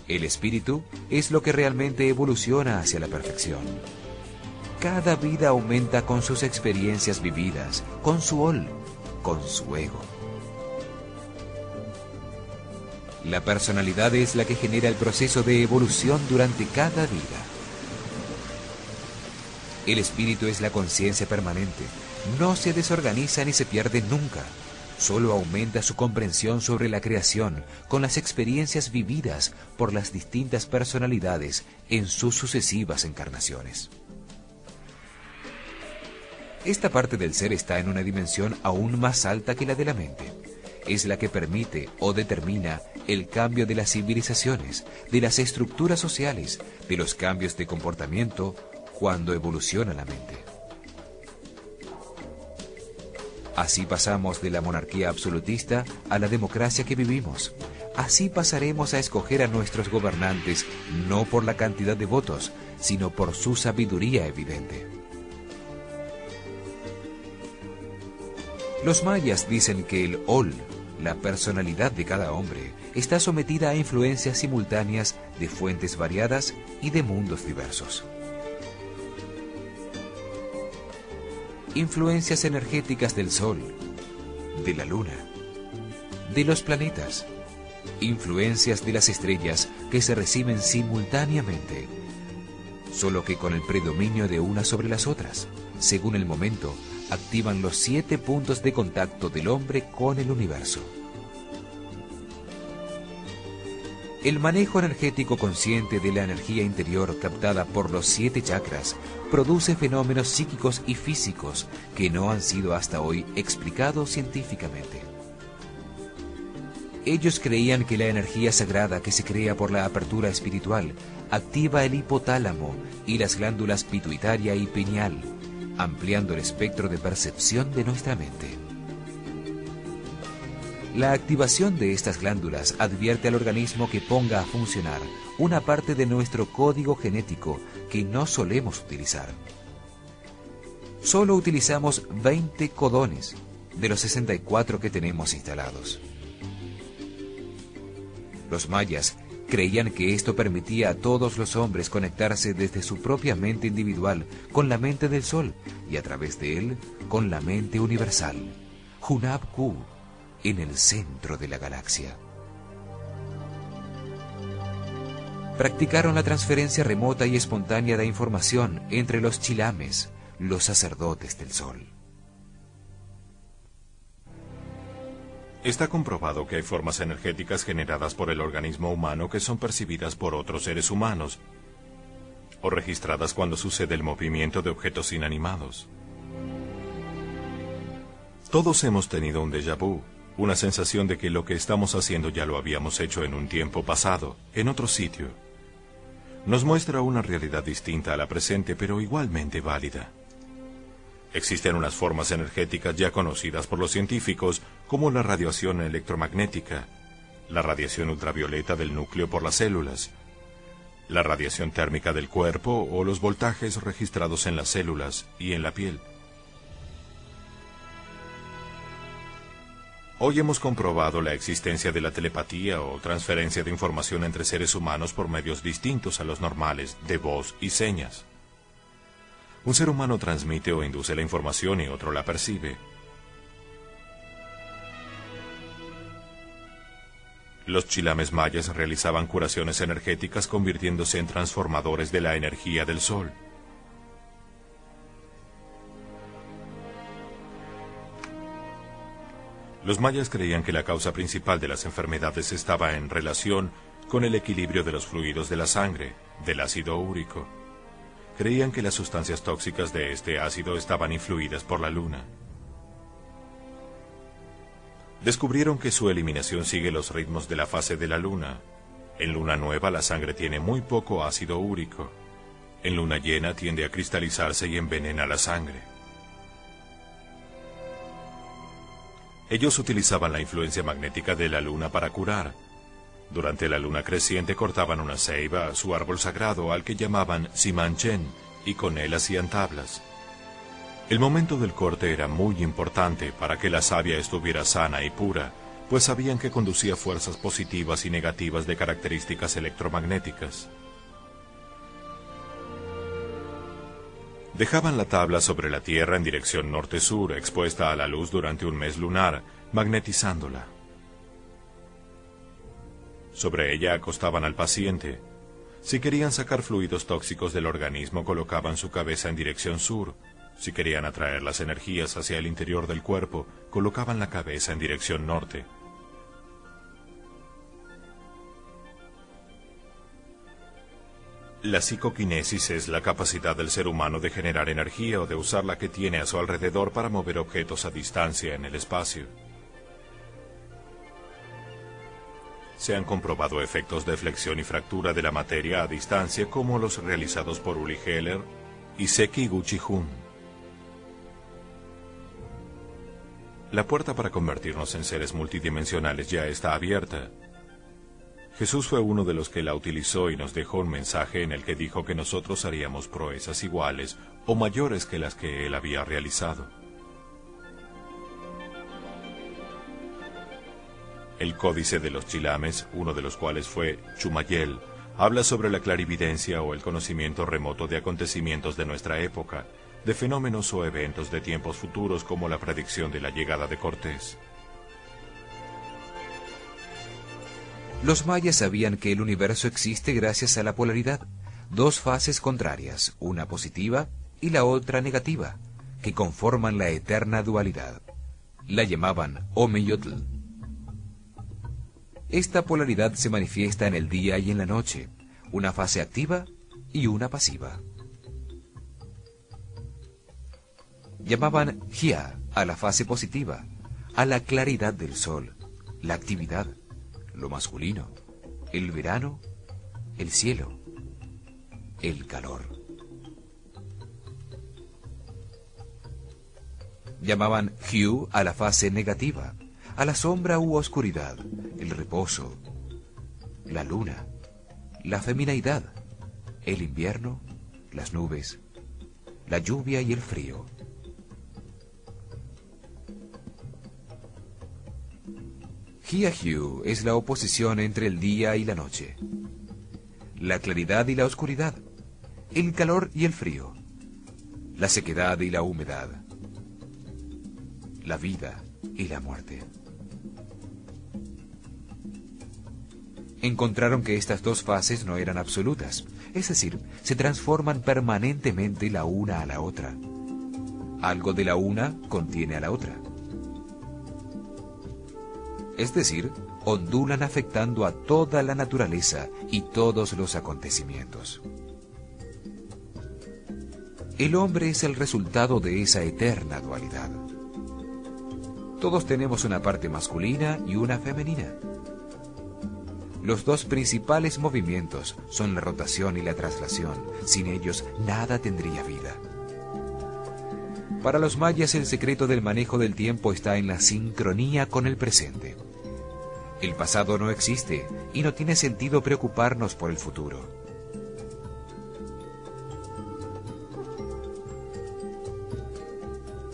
Speaker 2: El espíritu es lo que realmente evoluciona hacia la perfección. Cada vida aumenta con sus experiencias vividas, con su Ol, con su ego. La personalidad es la que genera el proceso de evolución durante cada vida. El espíritu es la conciencia permanente, no se desorganiza ni se pierde nunca. Solo aumenta su comprensión sobre la creación con las experiencias vividas por las distintas personalidades en sus sucesivas encarnaciones. Esta parte del ser está en una dimensión aún más alta que la de la mente. Es la que permite o determina el cambio de las civilizaciones, de las estructuras sociales, de los cambios de comportamiento cuando evoluciona la mente. Así pasamos de la monarquía absolutista a la democracia que vivimos. Así pasaremos a escoger a nuestros gobernantes no por la cantidad de votos, sino por su sabiduría evidente. Los mayas dicen que el Ol, la personalidad de cada hombre, está sometida a influencias simultáneas de fuentes variadas y de mundos diversos. Influencias energéticas del Sol, de la Luna, de los planetas, influencias de las estrellas que se reciben simultáneamente, solo que con el predominio de unas sobre las otras. Según el momento, activan los 7 puntos de contacto del hombre con el universo. El manejo energético consciente de la energía interior captada por los 7 chakras produce fenómenos psíquicos y físicos que no han sido hasta hoy explicados científicamente. Ellos creían que la energía sagrada que se crea por la apertura espiritual activa el hipotálamo y las glándulas pituitaria y pineal, ampliando el espectro de percepción de nuestra mente. La activación de estas glándulas advierte al organismo que ponga a funcionar una parte de nuestro código genético que no solemos utilizar. Solo utilizamos 20 codones de los 64 que tenemos instalados. Los mayas creían que esto permitía a todos los hombres conectarse desde su propia mente individual con la mente del Sol y a través de él con la mente universal, Hunab-Ku, en el centro de la galaxia. practicaron la transferencia remota y espontánea de información entre los chilames, los sacerdotes del sol.
Speaker 3: Está comprobado que hay formas energéticas generadas por el organismo humano que son percibidas por otros seres humanos o registradas cuando sucede el movimiento de objetos inanimados. Todos hemos tenido un déjà vu, una sensación de que lo que estamos haciendo ya lo habíamos hecho en un tiempo pasado, en otro sitio. Nos muestra una realidad distinta a la presente, pero igualmente válida. Existen unas formas energéticas ya conocidas por los científicos, como la radiación electromagnética, la radiación ultravioleta del núcleo por las células, la radiación térmica del cuerpo o los voltajes registrados en las células y en la piel. Hoy hemos comprobado la existencia de la telepatía o transferencia de información entre seres humanos por medios distintos a los normales, de voz y señas. Un ser humano transmite o induce la información y otro la percibe. Los chilames mayas realizaban curaciones energéticas convirtiéndose en transformadores de la energía del sol. Los mayas creían que la causa principal de las enfermedades estaba en relación con el equilibrio de los fluidos de la sangre, del ácido úrico. Creían que las sustancias tóxicas de este ácido estaban influidas por la luna. Descubrieron que su eliminación sigue los ritmos de la fase de la luna. En luna nueva la sangre tiene muy poco ácido úrico. En luna llena tiende a cristalizarse y envenena la sangre. Ellos utilizaban la influencia magnética de la luna para curar. Durante la luna creciente cortaban una ceiba, su árbol sagrado, al que llamaban Simanchen, y con él hacían tablas. El momento del corte era muy importante para que la savia estuviera sana y pura, pues sabían que conducía fuerzas positivas y negativas de características electromagnéticas. Dejaban la tabla sobre la Tierra en dirección norte-sur, expuesta a la luz durante un mes lunar, magnetizándola. Sobre ella acostaban al paciente. Si querían sacar fluidos tóxicos del organismo, colocaban su cabeza en dirección sur. Si querían atraer las energías hacia el interior del cuerpo, colocaban la cabeza en dirección norte. La psicoquinesis es la capacidad del ser humano de generar energía o de usar la que tiene a su alrededor para mover objetos a distancia en el espacio. Se han comprobado efectos de flexión y fractura de la materia a distancia como los realizados por Uli Heller y Seki Guchi-Jun. La puerta para convertirnos en seres multidimensionales ya está abierta. Jesús fue uno de los que la utilizó y nos dejó un mensaje en el que dijo que nosotros haríamos proezas iguales o mayores que las que él había realizado. El Códice de los Chilames, uno de los cuales fue Chumayel, habla sobre la clarividencia o el conocimiento remoto de acontecimientos de nuestra época, de fenómenos o eventos de tiempos futuros como la predicción de la llegada de Cortés.
Speaker 2: Los mayas sabían que el universo existe gracias a la polaridad, dos fases contrarias, una positiva y la otra negativa, que conforman la eterna dualidad. La llamaban Omeyotl. Esta polaridad se manifiesta en el día y en la noche, una fase activa y una pasiva. Llamaban Jia a la fase positiva, a la claridad del sol, la actividad, lo masculino, el verano, el cielo, el calor. Llamaban Hu a la fase negativa, a la sombra u oscuridad, el reposo, la luna, la femineidad, el invierno, las nubes, la lluvia y el frío. Hia-Hu es la oposición entre el día y la noche, la claridad y la oscuridad, el calor y el frío, la sequedad y la humedad, la vida y la muerte. encontraron que estas dos fases no eran absolutas, es decir, se transforman permanentemente la una a la otra. Algo de la una contiene a la otra. Es decir, ondulan afectando a toda la naturaleza y todos los acontecimientos. El hombre es el resultado de esa eterna dualidad. Todos tenemos una parte masculina y una femenina. Los dos principales movimientos son la rotación y la traslación. Sin ellos, nada tendría vida. Para los mayas, el secreto del manejo del tiempo está en la sincronía con el presente. El pasado no existe y no tiene sentido preocuparnos por el futuro.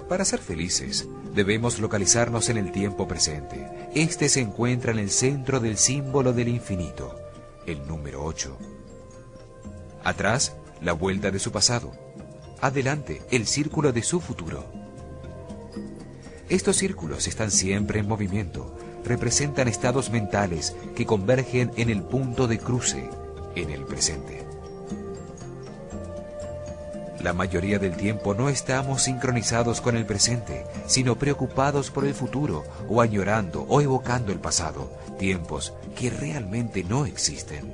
Speaker 2: Para ser felices, debemos localizarnos en el tiempo presente. Este se encuentra en el centro del símbolo del infinito, el número 8. Atrás, la vuelta de su pasado. Adelante, el círculo de su futuro. Estos círculos están siempre en movimiento. Representan estados mentales que convergen en el punto de cruce, en el presente. La mayoría del tiempo no estamos sincronizados con el presente, sino preocupados por el futuro, o añorando o evocando el pasado, tiempos que realmente no existen.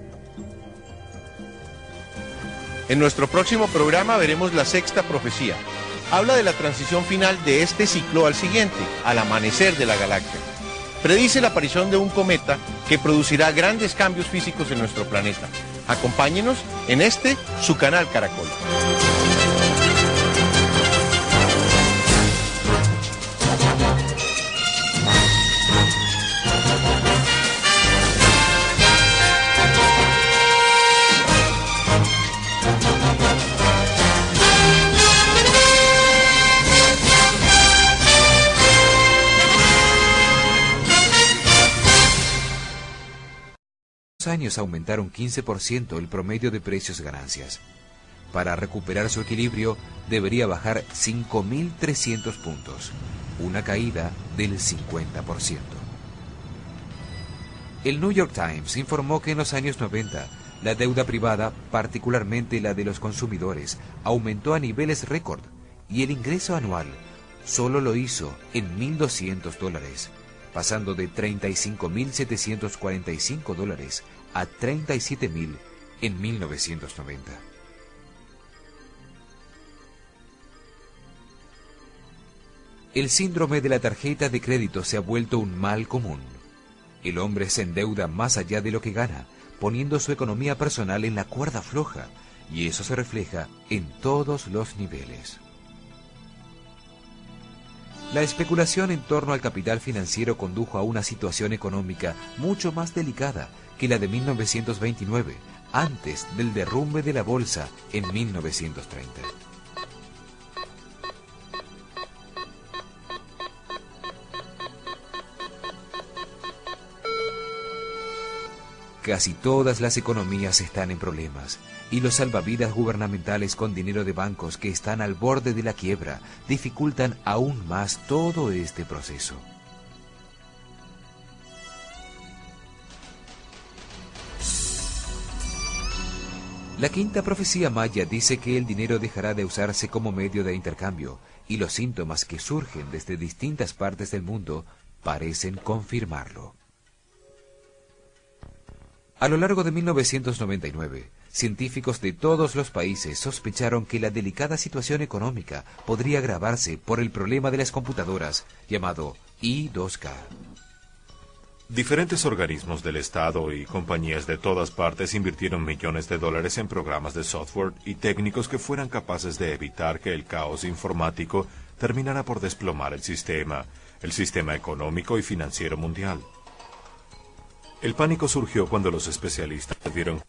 Speaker 1: En nuestro próximo programa veremos la sexta profecía. Habla de la transición final de este ciclo al siguiente, al amanecer de la galaxia. Predice la aparición de un cometa que producirá grandes cambios físicos en nuestro planeta. Acompáñenos en su canal Caracol.
Speaker 2: Años aumentaron 15% el promedio de precios ganancias. Para recuperar su equilibrio, debería bajar 5.300 puntos, una caída del 50%. El New York Times informó que en los años 90, la deuda privada, particularmente la de los consumidores, aumentó a niveles récord y el ingreso anual solo lo hizo en $1.200, pasando de $35.745 a $37.000 en 1990. El síndrome de la tarjeta de crédito se ha vuelto un mal común. El hombre se endeuda más allá de lo que gana, poniendo su economía personal en la cuerda floja, y eso se refleja en todos los niveles. La especulación en torno al capital financiero condujo a una situación económica mucho más delicada que la de 1929, antes del derrumbe de la bolsa en 1930. Casi todas las economías están en problemas, y los salvavidas gubernamentales con dinero de bancos que están al borde de la quiebra dificultan aún más todo este proceso. La quinta profecía maya dice que el dinero dejará de usarse como medio de intercambio, y los síntomas que surgen desde distintas partes del mundo parecen confirmarlo. A lo largo de 1999, científicos de todos los países sospecharon que la delicada situación económica podría agravarse por el problema de las computadoras, llamado I2K.
Speaker 3: Diferentes organismos del Estado y compañías de todas partes invirtieron millones de dólares en programas de software y técnicos que fueran capaces de evitar que el caos informático terminara por desplomar el sistema económico y financiero mundial. El pánico surgió cuando los especialistas vieron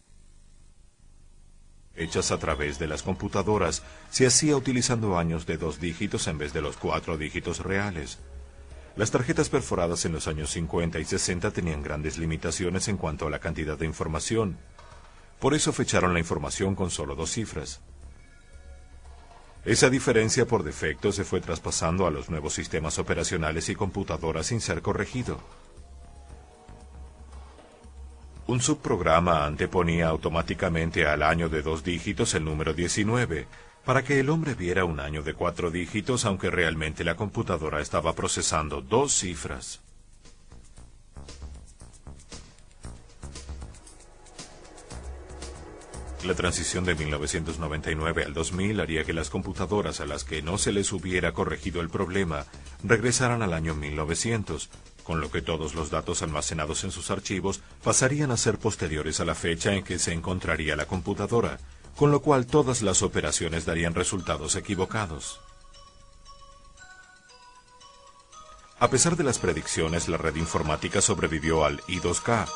Speaker 3: hechas a través de las computadoras se hacía utilizando años de 2 dígitos en vez de los 4 dígitos reales. Las tarjetas perforadas en los años 50 y 60 tenían grandes limitaciones en cuanto a la cantidad de información. Por eso fecharon la información con solo 2 cifras. Esa diferencia por defecto se fue traspasando a los nuevos sistemas operacionales y computadoras sin ser corregido. Un subprograma anteponía automáticamente al año de 2 dígitos el número 19, para que el hombre viera un año de 4 dígitos, aunque realmente la computadora estaba procesando 2 cifras. La transición de 1999 al 2000 haría que las computadoras a las que no se les hubiera corregido el problema regresaran al año 1900, con lo que todos los datos almacenados en sus archivos pasarían a ser posteriores a la fecha en que se encontraría la computadora, con lo cual todas las operaciones darían resultados equivocados. A pesar de las predicciones, la red informática sobrevivió al I2K.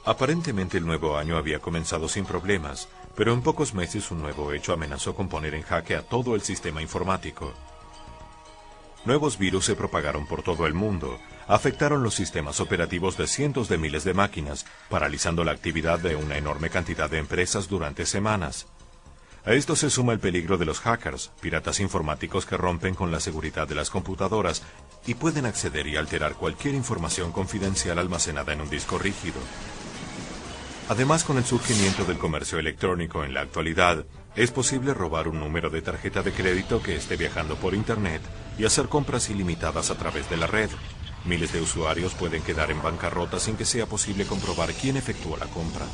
Speaker 3: Aparentemente el nuevo año había comenzado sin problemas, pero en pocos meses un nuevo hecho amenazó con poner en jaque a todo el sistema informático. Nuevos virus se propagaron por todo el mundo, afectaron los sistemas operativos de cientos de miles de máquinas, paralizando la actividad de una enorme cantidad de empresas durante semanas. A esto se suma el peligro de los hackers, piratas informáticos que rompen con la seguridad de las computadoras y pueden acceder y alterar cualquier información confidencial almacenada en un disco rígido. Además, con el surgimiento del comercio electrónico en la actualidad, es posible robar un número de tarjeta de crédito que esté viajando por Internet y hacer compras ilimitadas a través de la red. Miles de usuarios pueden quedar en bancarrota sin que sea posible comprobar quién efectuó la compra.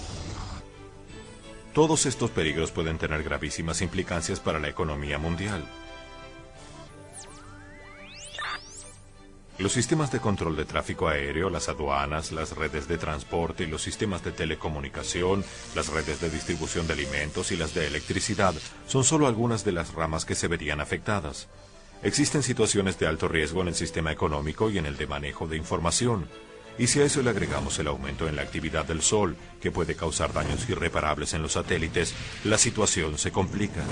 Speaker 3: Todos estos peligros pueden tener gravísimas implicancias para la economía mundial. Los sistemas de control de tráfico aéreo, las aduanas, las redes de transporte y los sistemas de telecomunicación, las redes de distribución de alimentos y las de electricidad son solo algunas de las ramas que se verían afectadas. Existen situaciones de alto riesgo en el sistema económico y en el de manejo de información. Y si a eso le agregamos el aumento en la actividad del Sol, que puede causar daños irreparables en los satélites, la situación se complica.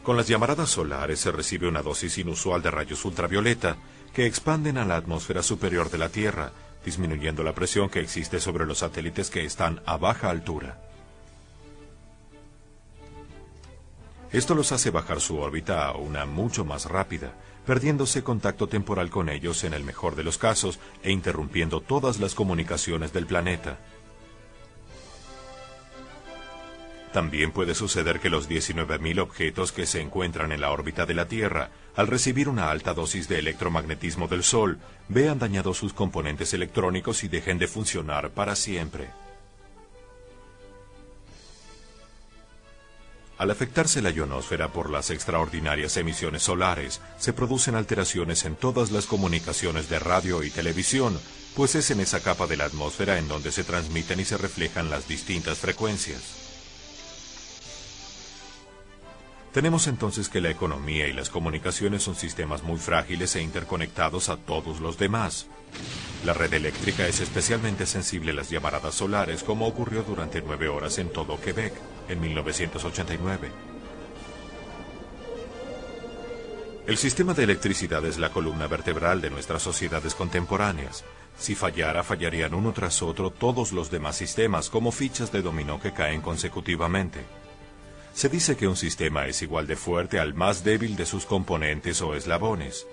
Speaker 3: Con las llamaradas solares se recibe una dosis inusual de rayos ultravioleta que expanden a la atmósfera superior de la Tierra, disminuyendo la presión que existe sobre los satélites que están a baja altura. Esto los hace bajar su órbita a una mucho más rápida, perdiéndose contacto temporal con ellos en el mejor de los casos e interrumpiendo todas las comunicaciones del planeta. También puede suceder que los 19.000 objetos que se encuentran en la órbita de la Tierra, al recibir una alta dosis de electromagnetismo del Sol, vean dañados sus componentes electrónicos y dejen de funcionar para siempre. Al afectarse la ionosfera por las extraordinarias emisiones solares, se producen alteraciones en todas las comunicaciones de radio y televisión, pues es en esa capa de la atmósfera en donde se transmiten y se reflejan las distintas frecuencias. Tenemos entonces que la economía y las comunicaciones son sistemas muy frágiles e interconectados a todos los demás. La red eléctrica es especialmente sensible a las llamaradas solares, como ocurrió durante 9 horas en todo Quebec, en 1989. El sistema de electricidad es la columna vertebral de nuestras sociedades contemporáneas. Si fallara, fallarían uno tras otro todos los demás sistemas, como fichas de dominó que caen consecutivamente. Se dice que un sistema es igual de fuerte al más débil de sus componentes o eslabones.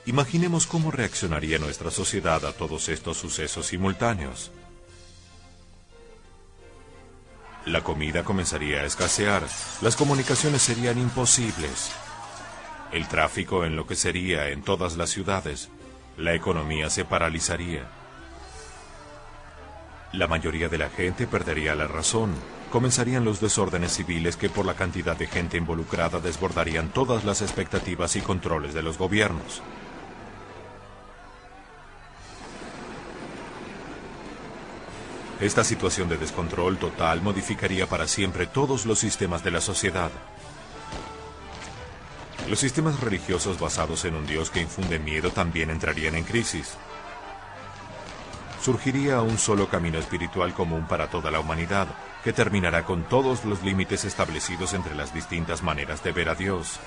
Speaker 3: Imaginemos cómo reaccionaría nuestra sociedad a todos estos sucesos simultáneos. La comida comenzaría a escasear, las comunicaciones serían imposibles, el tráfico enloquecería en todas las ciudades, la economía se paralizaría. La mayoría de la gente perdería la razón. Comenzarían los desórdenes civiles que por la cantidad de gente involucrada desbordarían todas las expectativas y controles de los gobiernos. Esta situación de descontrol total modificaría para siempre todos los sistemas de la sociedad. Los sistemas religiosos basados en un Dios que infunde miedo también entrarían en crisis. Surgiría un solo camino espiritual común para toda la humanidad, que terminará con todos los límites establecidos entre las distintas maneras de ver a Dios.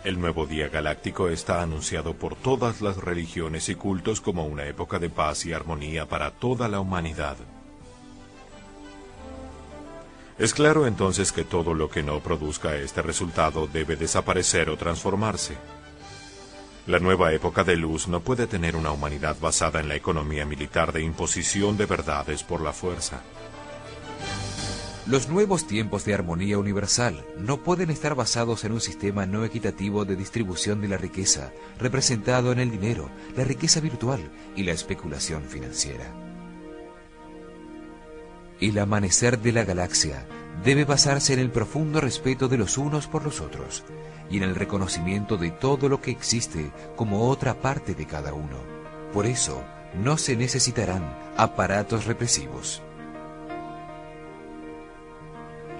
Speaker 3: El nuevo día galáctico está anunciado por todas las religiones y cultos como una época de paz y armonía para toda la humanidad. Es claro entonces que todo lo que no produzca este resultado debe desaparecer o transformarse. La nueva época de luz no puede tener una humanidad basada en la economía militar de imposición de verdades por la fuerza.
Speaker 2: Los nuevos tiempos de armonía universal no pueden estar basados en un sistema no equitativo de distribución de la riqueza, representado en el dinero, la riqueza virtual y la especulación financiera. El amanecer de la galaxia debe basarse en el profundo respeto de los unos por los otros y en el reconocimiento de todo lo que existe como otra parte de cada uno. Por eso, no se necesitarán aparatos represivos.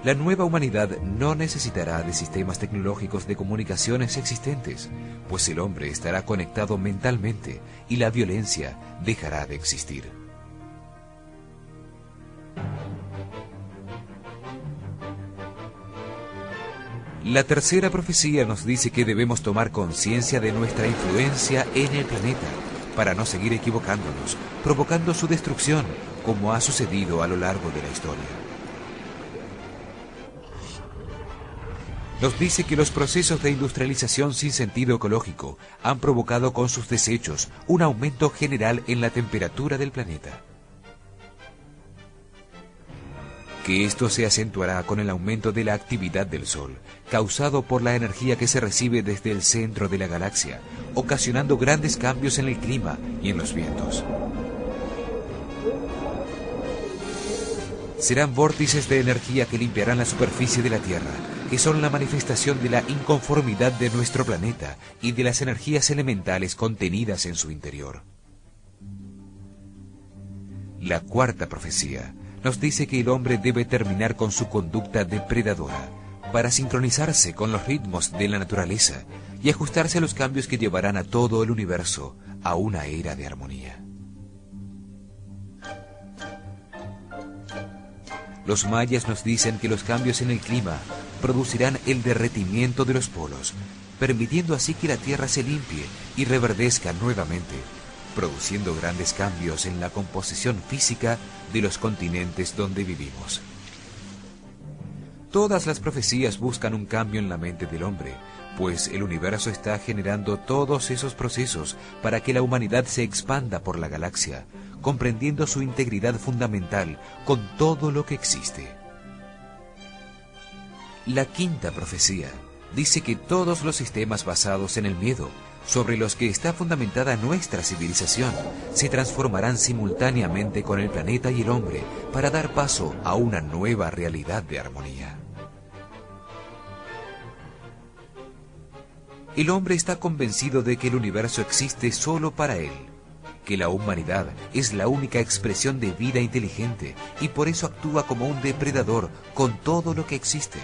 Speaker 2: La nueva humanidad no necesitará de sistemas tecnológicos de comunicaciones existentes, pues el hombre estará conectado mentalmente y la violencia dejará de existir. La tercera profecía nos dice que debemos tomar conciencia de nuestra influencia en el planeta para no seguir equivocándonos, provocando su destrucción, como ha sucedido a lo largo de la historia. Nos dice que los procesos de industrialización sin sentido ecológico han provocado con sus desechos un aumento general en la temperatura del planeta. Que esto se acentuará con el aumento de la actividad del Sol, causado por la energía que se recibe desde el centro de la galaxia, ocasionando grandes cambios en el clima y en los vientos. Serán vórtices de energía que limpiarán la superficie de la Tierra, que son la manifestación de la inconformidad de nuestro planeta y de las energías elementales contenidas en su interior. La cuarta profecía nos dice que el hombre debe terminar con su conducta depredadora para sincronizarse con los ritmos de la naturaleza y ajustarse a los cambios que llevarán a todo el universo a una era de armonía. Los mayas nos dicen que los cambios en el clima producirán el derretimiento de los polos, permitiendo así que la Tierra se limpie y reverdezca nuevamente, produciendo grandes cambios en la composición física de los continentes donde vivimos. Todas las profecías buscan un cambio en la mente del hombre, pues el universo está generando todos esos procesos para que la humanidad se expanda por la galaxia, comprendiendo su integridad fundamental con todo lo que existe. La quinta profecía dice que todos los sistemas basados en el miedo, sobre los que está fundamentada nuestra civilización, se transformarán simultáneamente con el planeta y el hombre para dar paso a una nueva realidad de armonía. El hombre está convencido de que el universo existe solo para él, que la humanidad es la única expresión de vida inteligente y por eso actúa como un depredador con todo lo que existe.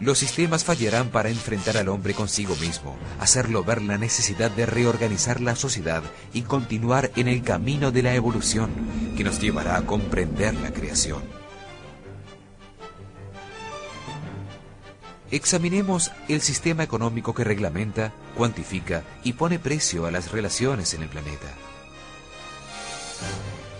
Speaker 2: Los sistemas fallarán para enfrentar al hombre consigo mismo, hacerlo ver la necesidad de reorganizar la sociedad y continuar en el camino de la evolución que nos llevará a comprender la creación. Examinemos el sistema económico que reglamenta, cuantifica y pone precio a las relaciones en el planeta.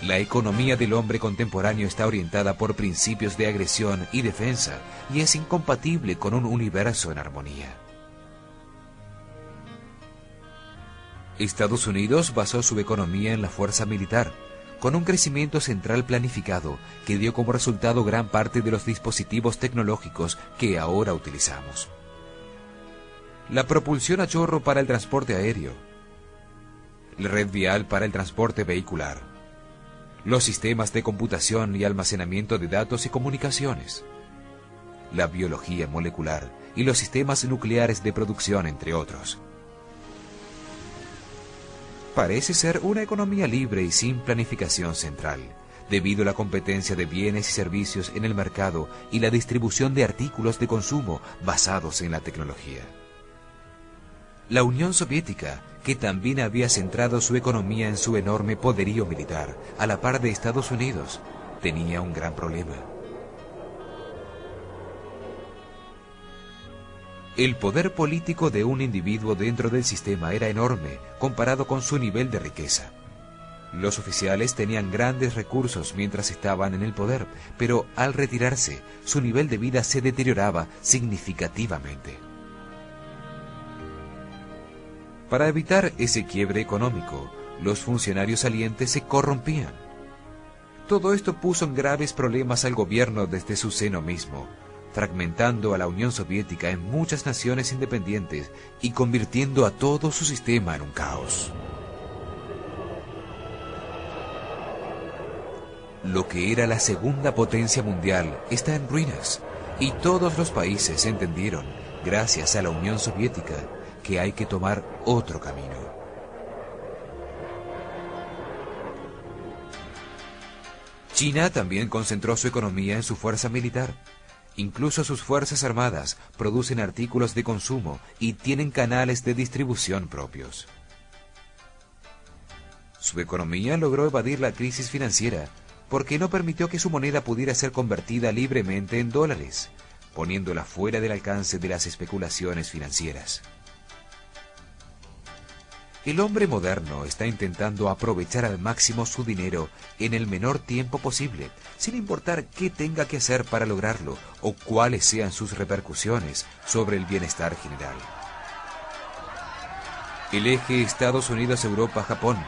Speaker 2: La economía del hombre contemporáneo está orientada por principios de agresión y defensa y es incompatible con un universo en armonía. Estados Unidos basó su economía en la fuerza militar, con un crecimiento central planificado que dio como resultado gran parte de los dispositivos tecnológicos que ahora utilizamos. La propulsión a chorro para el transporte aéreo, la red vial para el transporte vehicular, los sistemas de computación y almacenamiento de datos y comunicaciones, la biología molecular y los sistemas nucleares de producción, entre otros. Parece ser una economía libre y sin planificación central, debido a la competencia de bienes y servicios en el mercado y la distribución de artículos de consumo basados en la tecnología. La Unión Soviética, que también había centrado su economía en su enorme poderío militar, a la par de Estados Unidos, tenía un gran problema. El poder político de un individuo dentro del sistema era enorme comparado con su nivel de riqueza. Los oficiales tenían grandes recursos mientras estaban en el poder, pero al retirarse, su nivel de vida se deterioraba significativamente. Para evitar ese quiebre económico, los funcionarios salientes se corrompían. Todo esto puso en graves problemas al gobierno desde su seno mismo, fragmentando a la Unión Soviética en muchas naciones independientes y convirtiendo a todo su sistema en un caos. Lo que era la segunda potencia mundial está en ruinas, y todos los países entendieron, gracias a la Unión Soviética, que hay que tomar otro camino. China también concentró su economía en su fuerza militar. Incluso sus fuerzas armadas producen artículos de consumo y tienen canales de distribución propios. Su economía logró evadir la crisis financiera porque no permitió que su moneda pudiera ser convertida libremente en dólares, poniéndola fuera del alcance de las especulaciones financieras. El hombre moderno está intentando aprovechar al máximo su dinero en el menor tiempo posible, sin importar qué tenga que hacer para lograrlo o cuáles sean sus repercusiones sobre el bienestar general. El eje Estados Unidos-Europa-Japón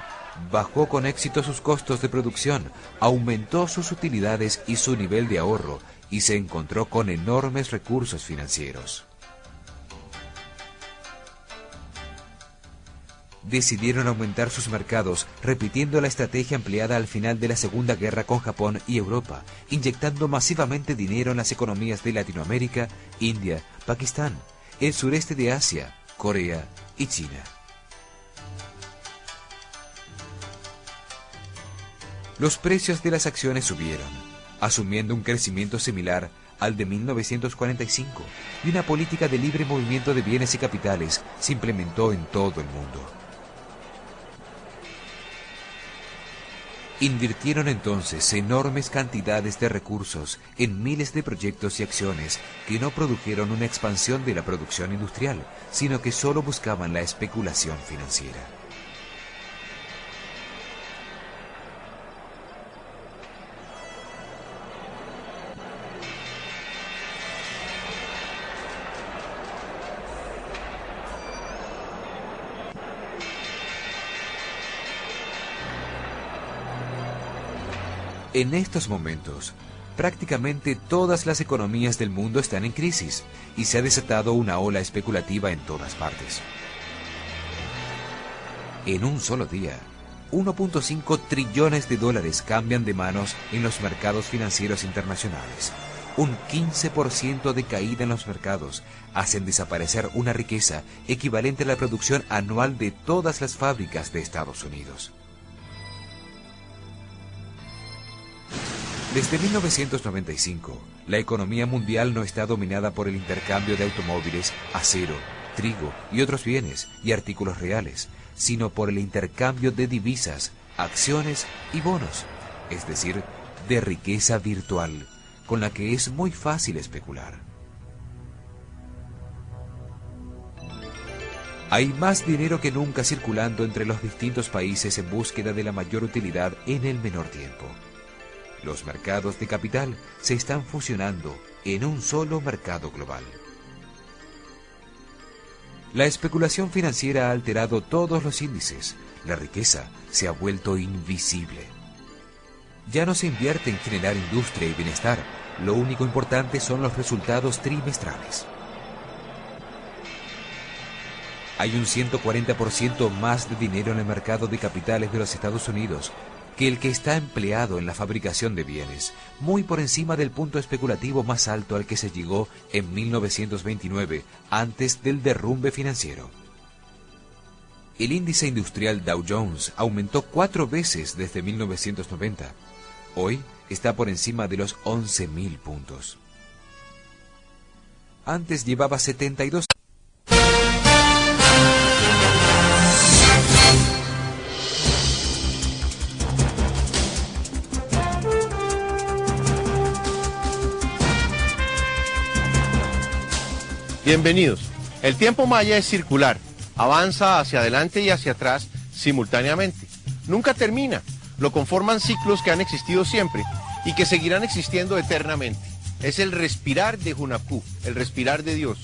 Speaker 2: bajó con éxito sus costos de producción, aumentó sus utilidades y su nivel de ahorro, y se encontró con enormes recursos financieros. Decidieron aumentar sus mercados, repitiendo la estrategia empleada al final de la Segunda Guerra con Japón y Europa, inyectando masivamente dinero en las economías de Latinoamérica, India, Pakistán, el sureste de Asia, Corea y China. Los precios de las acciones subieron, asumiendo un crecimiento similar al de 1945, y una política de libre movimiento de bienes y capitales se implementó en todo el mundo. Invirtieron entonces enormes cantidades de recursos en miles de proyectos y acciones que no produjeron una expansión de la producción industrial, sino que solo buscaban la especulación financiera. En estos momentos, prácticamente todas las economías del mundo están en crisis y se ha desatado una ola especulativa en todas partes. En un solo día, 1.5 trillones de dólares cambian de manos en los mercados financieros internacionales. Un 15% de caída en los mercados hacen desaparecer una riqueza equivalente a la producción anual de todas las fábricas de Estados Unidos. Desde 1995, la economía mundial no está dominada por el intercambio de automóviles, acero, trigo y otros bienes y artículos reales, sino por el intercambio de divisas, acciones y bonos, es decir, de riqueza virtual, con la que es muy fácil especular. Hay más dinero que nunca circulando entre los distintos países en búsqueda de la mayor utilidad en el menor tiempo. Los mercados de capital se están fusionando en un solo mercado global. La especulación financiera ha alterado todos los índices. La riqueza se ha vuelto invisible. Ya no se invierte en generar industria y bienestar. Lo único importante son los resultados trimestrales. Hay un 140% más de dinero en el mercado de capitales de los Estados Unidos que el que está empleado en la fabricación de bienes, muy por encima del punto especulativo más alto al que se llegó en 1929, antes del derrumbe financiero. El índice industrial Dow Jones aumentó 4 veces desde 1990. Hoy está por encima de los 11.000 puntos. Antes llevaba 72.
Speaker 1: Bienvenidos. El tiempo maya es circular, avanza hacia adelante y hacia atrás simultáneamente. Nunca termina, lo conforman ciclos que han existido siempre y que seguirán existiendo eternamente. Es el respirar de Hunapku, el respirar de Dios.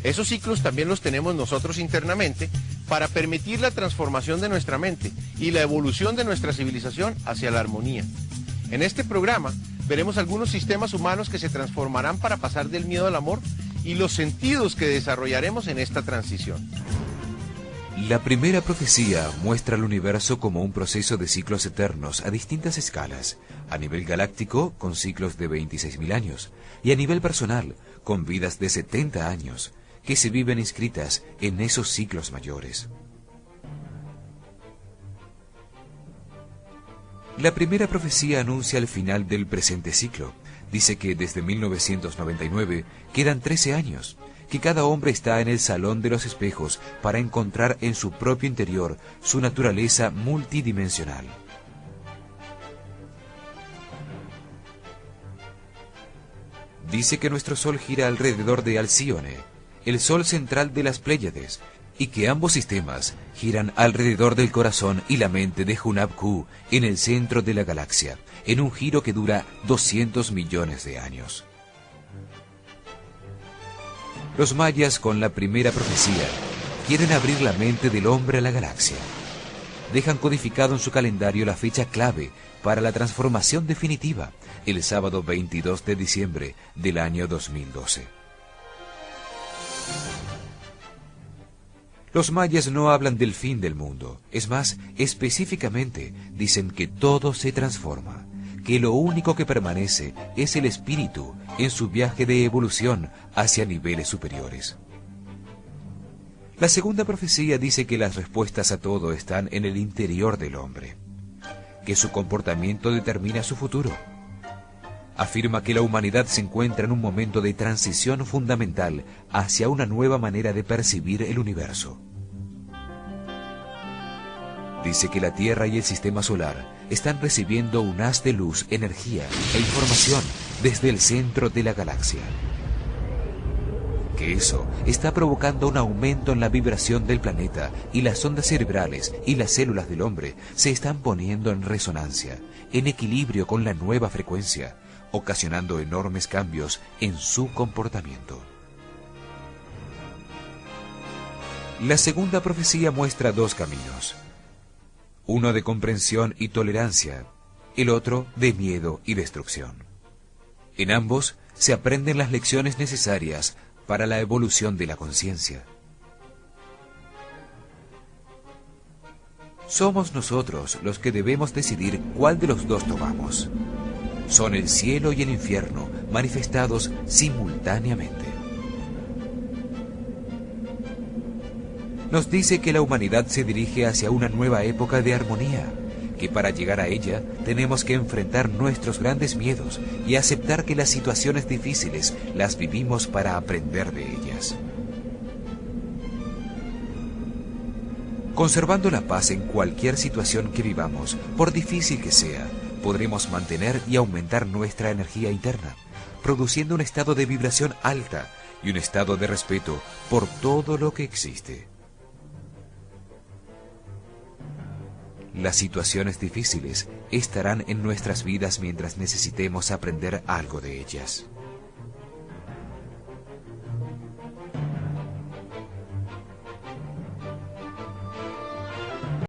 Speaker 1: Esos ciclos también los tenemos nosotros internamente, para permitir la transformación de nuestra mente y la evolución de nuestra civilización hacia la armonía. En este programa veremos algunos sistemas humanos que se transformarán para pasar del miedo al amor y los sentidos que desarrollaremos en esta transición.
Speaker 2: La primera profecía muestra al universo como un proceso de ciclos eternos a distintas escalas, a nivel galáctico con ciclos de 26.000 años y a nivel personal con vidas de 70 años, que se viven inscritas en esos ciclos mayores. La primera profecía anuncia el final del presente ciclo. Dice que desde 1999 quedan 13 años, que cada hombre está en el salón de los espejos para encontrar en su propio interior su naturaleza multidimensional. Dice que nuestro Sol gira alrededor de Alcíone, el Sol central de las Pléyades, y que ambos sistemas giran alrededor del corazón y la mente de Hunab-Ku en el centro de la galaxia, en un giro que dura 200 millones de años. Los mayas, con la primera profecía, quieren abrir la mente del hombre a la galaxia. Dejan codificado en su calendario la fecha clave para la transformación definitiva, el sábado 22 de diciembre del año 2012. Los mayas no hablan del fin del mundo. Es más, específicamente dicen que todo se transforma, que lo único que permanece es el espíritu en su viaje de evolución hacia niveles superiores. La segunda profecía dice que las respuestas a todo están en el interior del hombre, que su comportamiento determina su futuro. Afirma que la humanidad se encuentra en un momento de transición fundamental hacia una nueva manera de percibir el universo. Dice que la Tierra y el Sistema Solar están recibiendo un haz de luz, energía e información desde el centro de la galaxia. Que eso está provocando un aumento en la vibración del planeta y las ondas cerebrales y las células del hombre se están poniendo en resonancia, en equilibrio con la nueva frecuencia, ocasionando enormes cambios en su comportamiento. La segunda profecía muestra dos caminos. Uno de comprensión y tolerancia, el otro de miedo y destrucción. En ambos se aprenden las lecciones necesarias para la evolución de la conciencia. Somos nosotros los que debemos decidir cuál de los dos tomamos. Son el cielo y el infierno manifestados simultáneamente. Nos dice que la humanidad se dirige hacia una nueva época de armonía, que para llegar a ella tenemos que enfrentar nuestros grandes miedos y aceptar que las situaciones difíciles las vivimos para aprender de ellas. Conservando la paz en cualquier situación que vivamos, por difícil que sea, podremos mantener y aumentar nuestra energía interna, produciendo un estado de vibración alta y un estado de respeto por todo lo que existe. Las situaciones difíciles estarán en nuestras vidas mientras necesitemos aprender algo de ellas.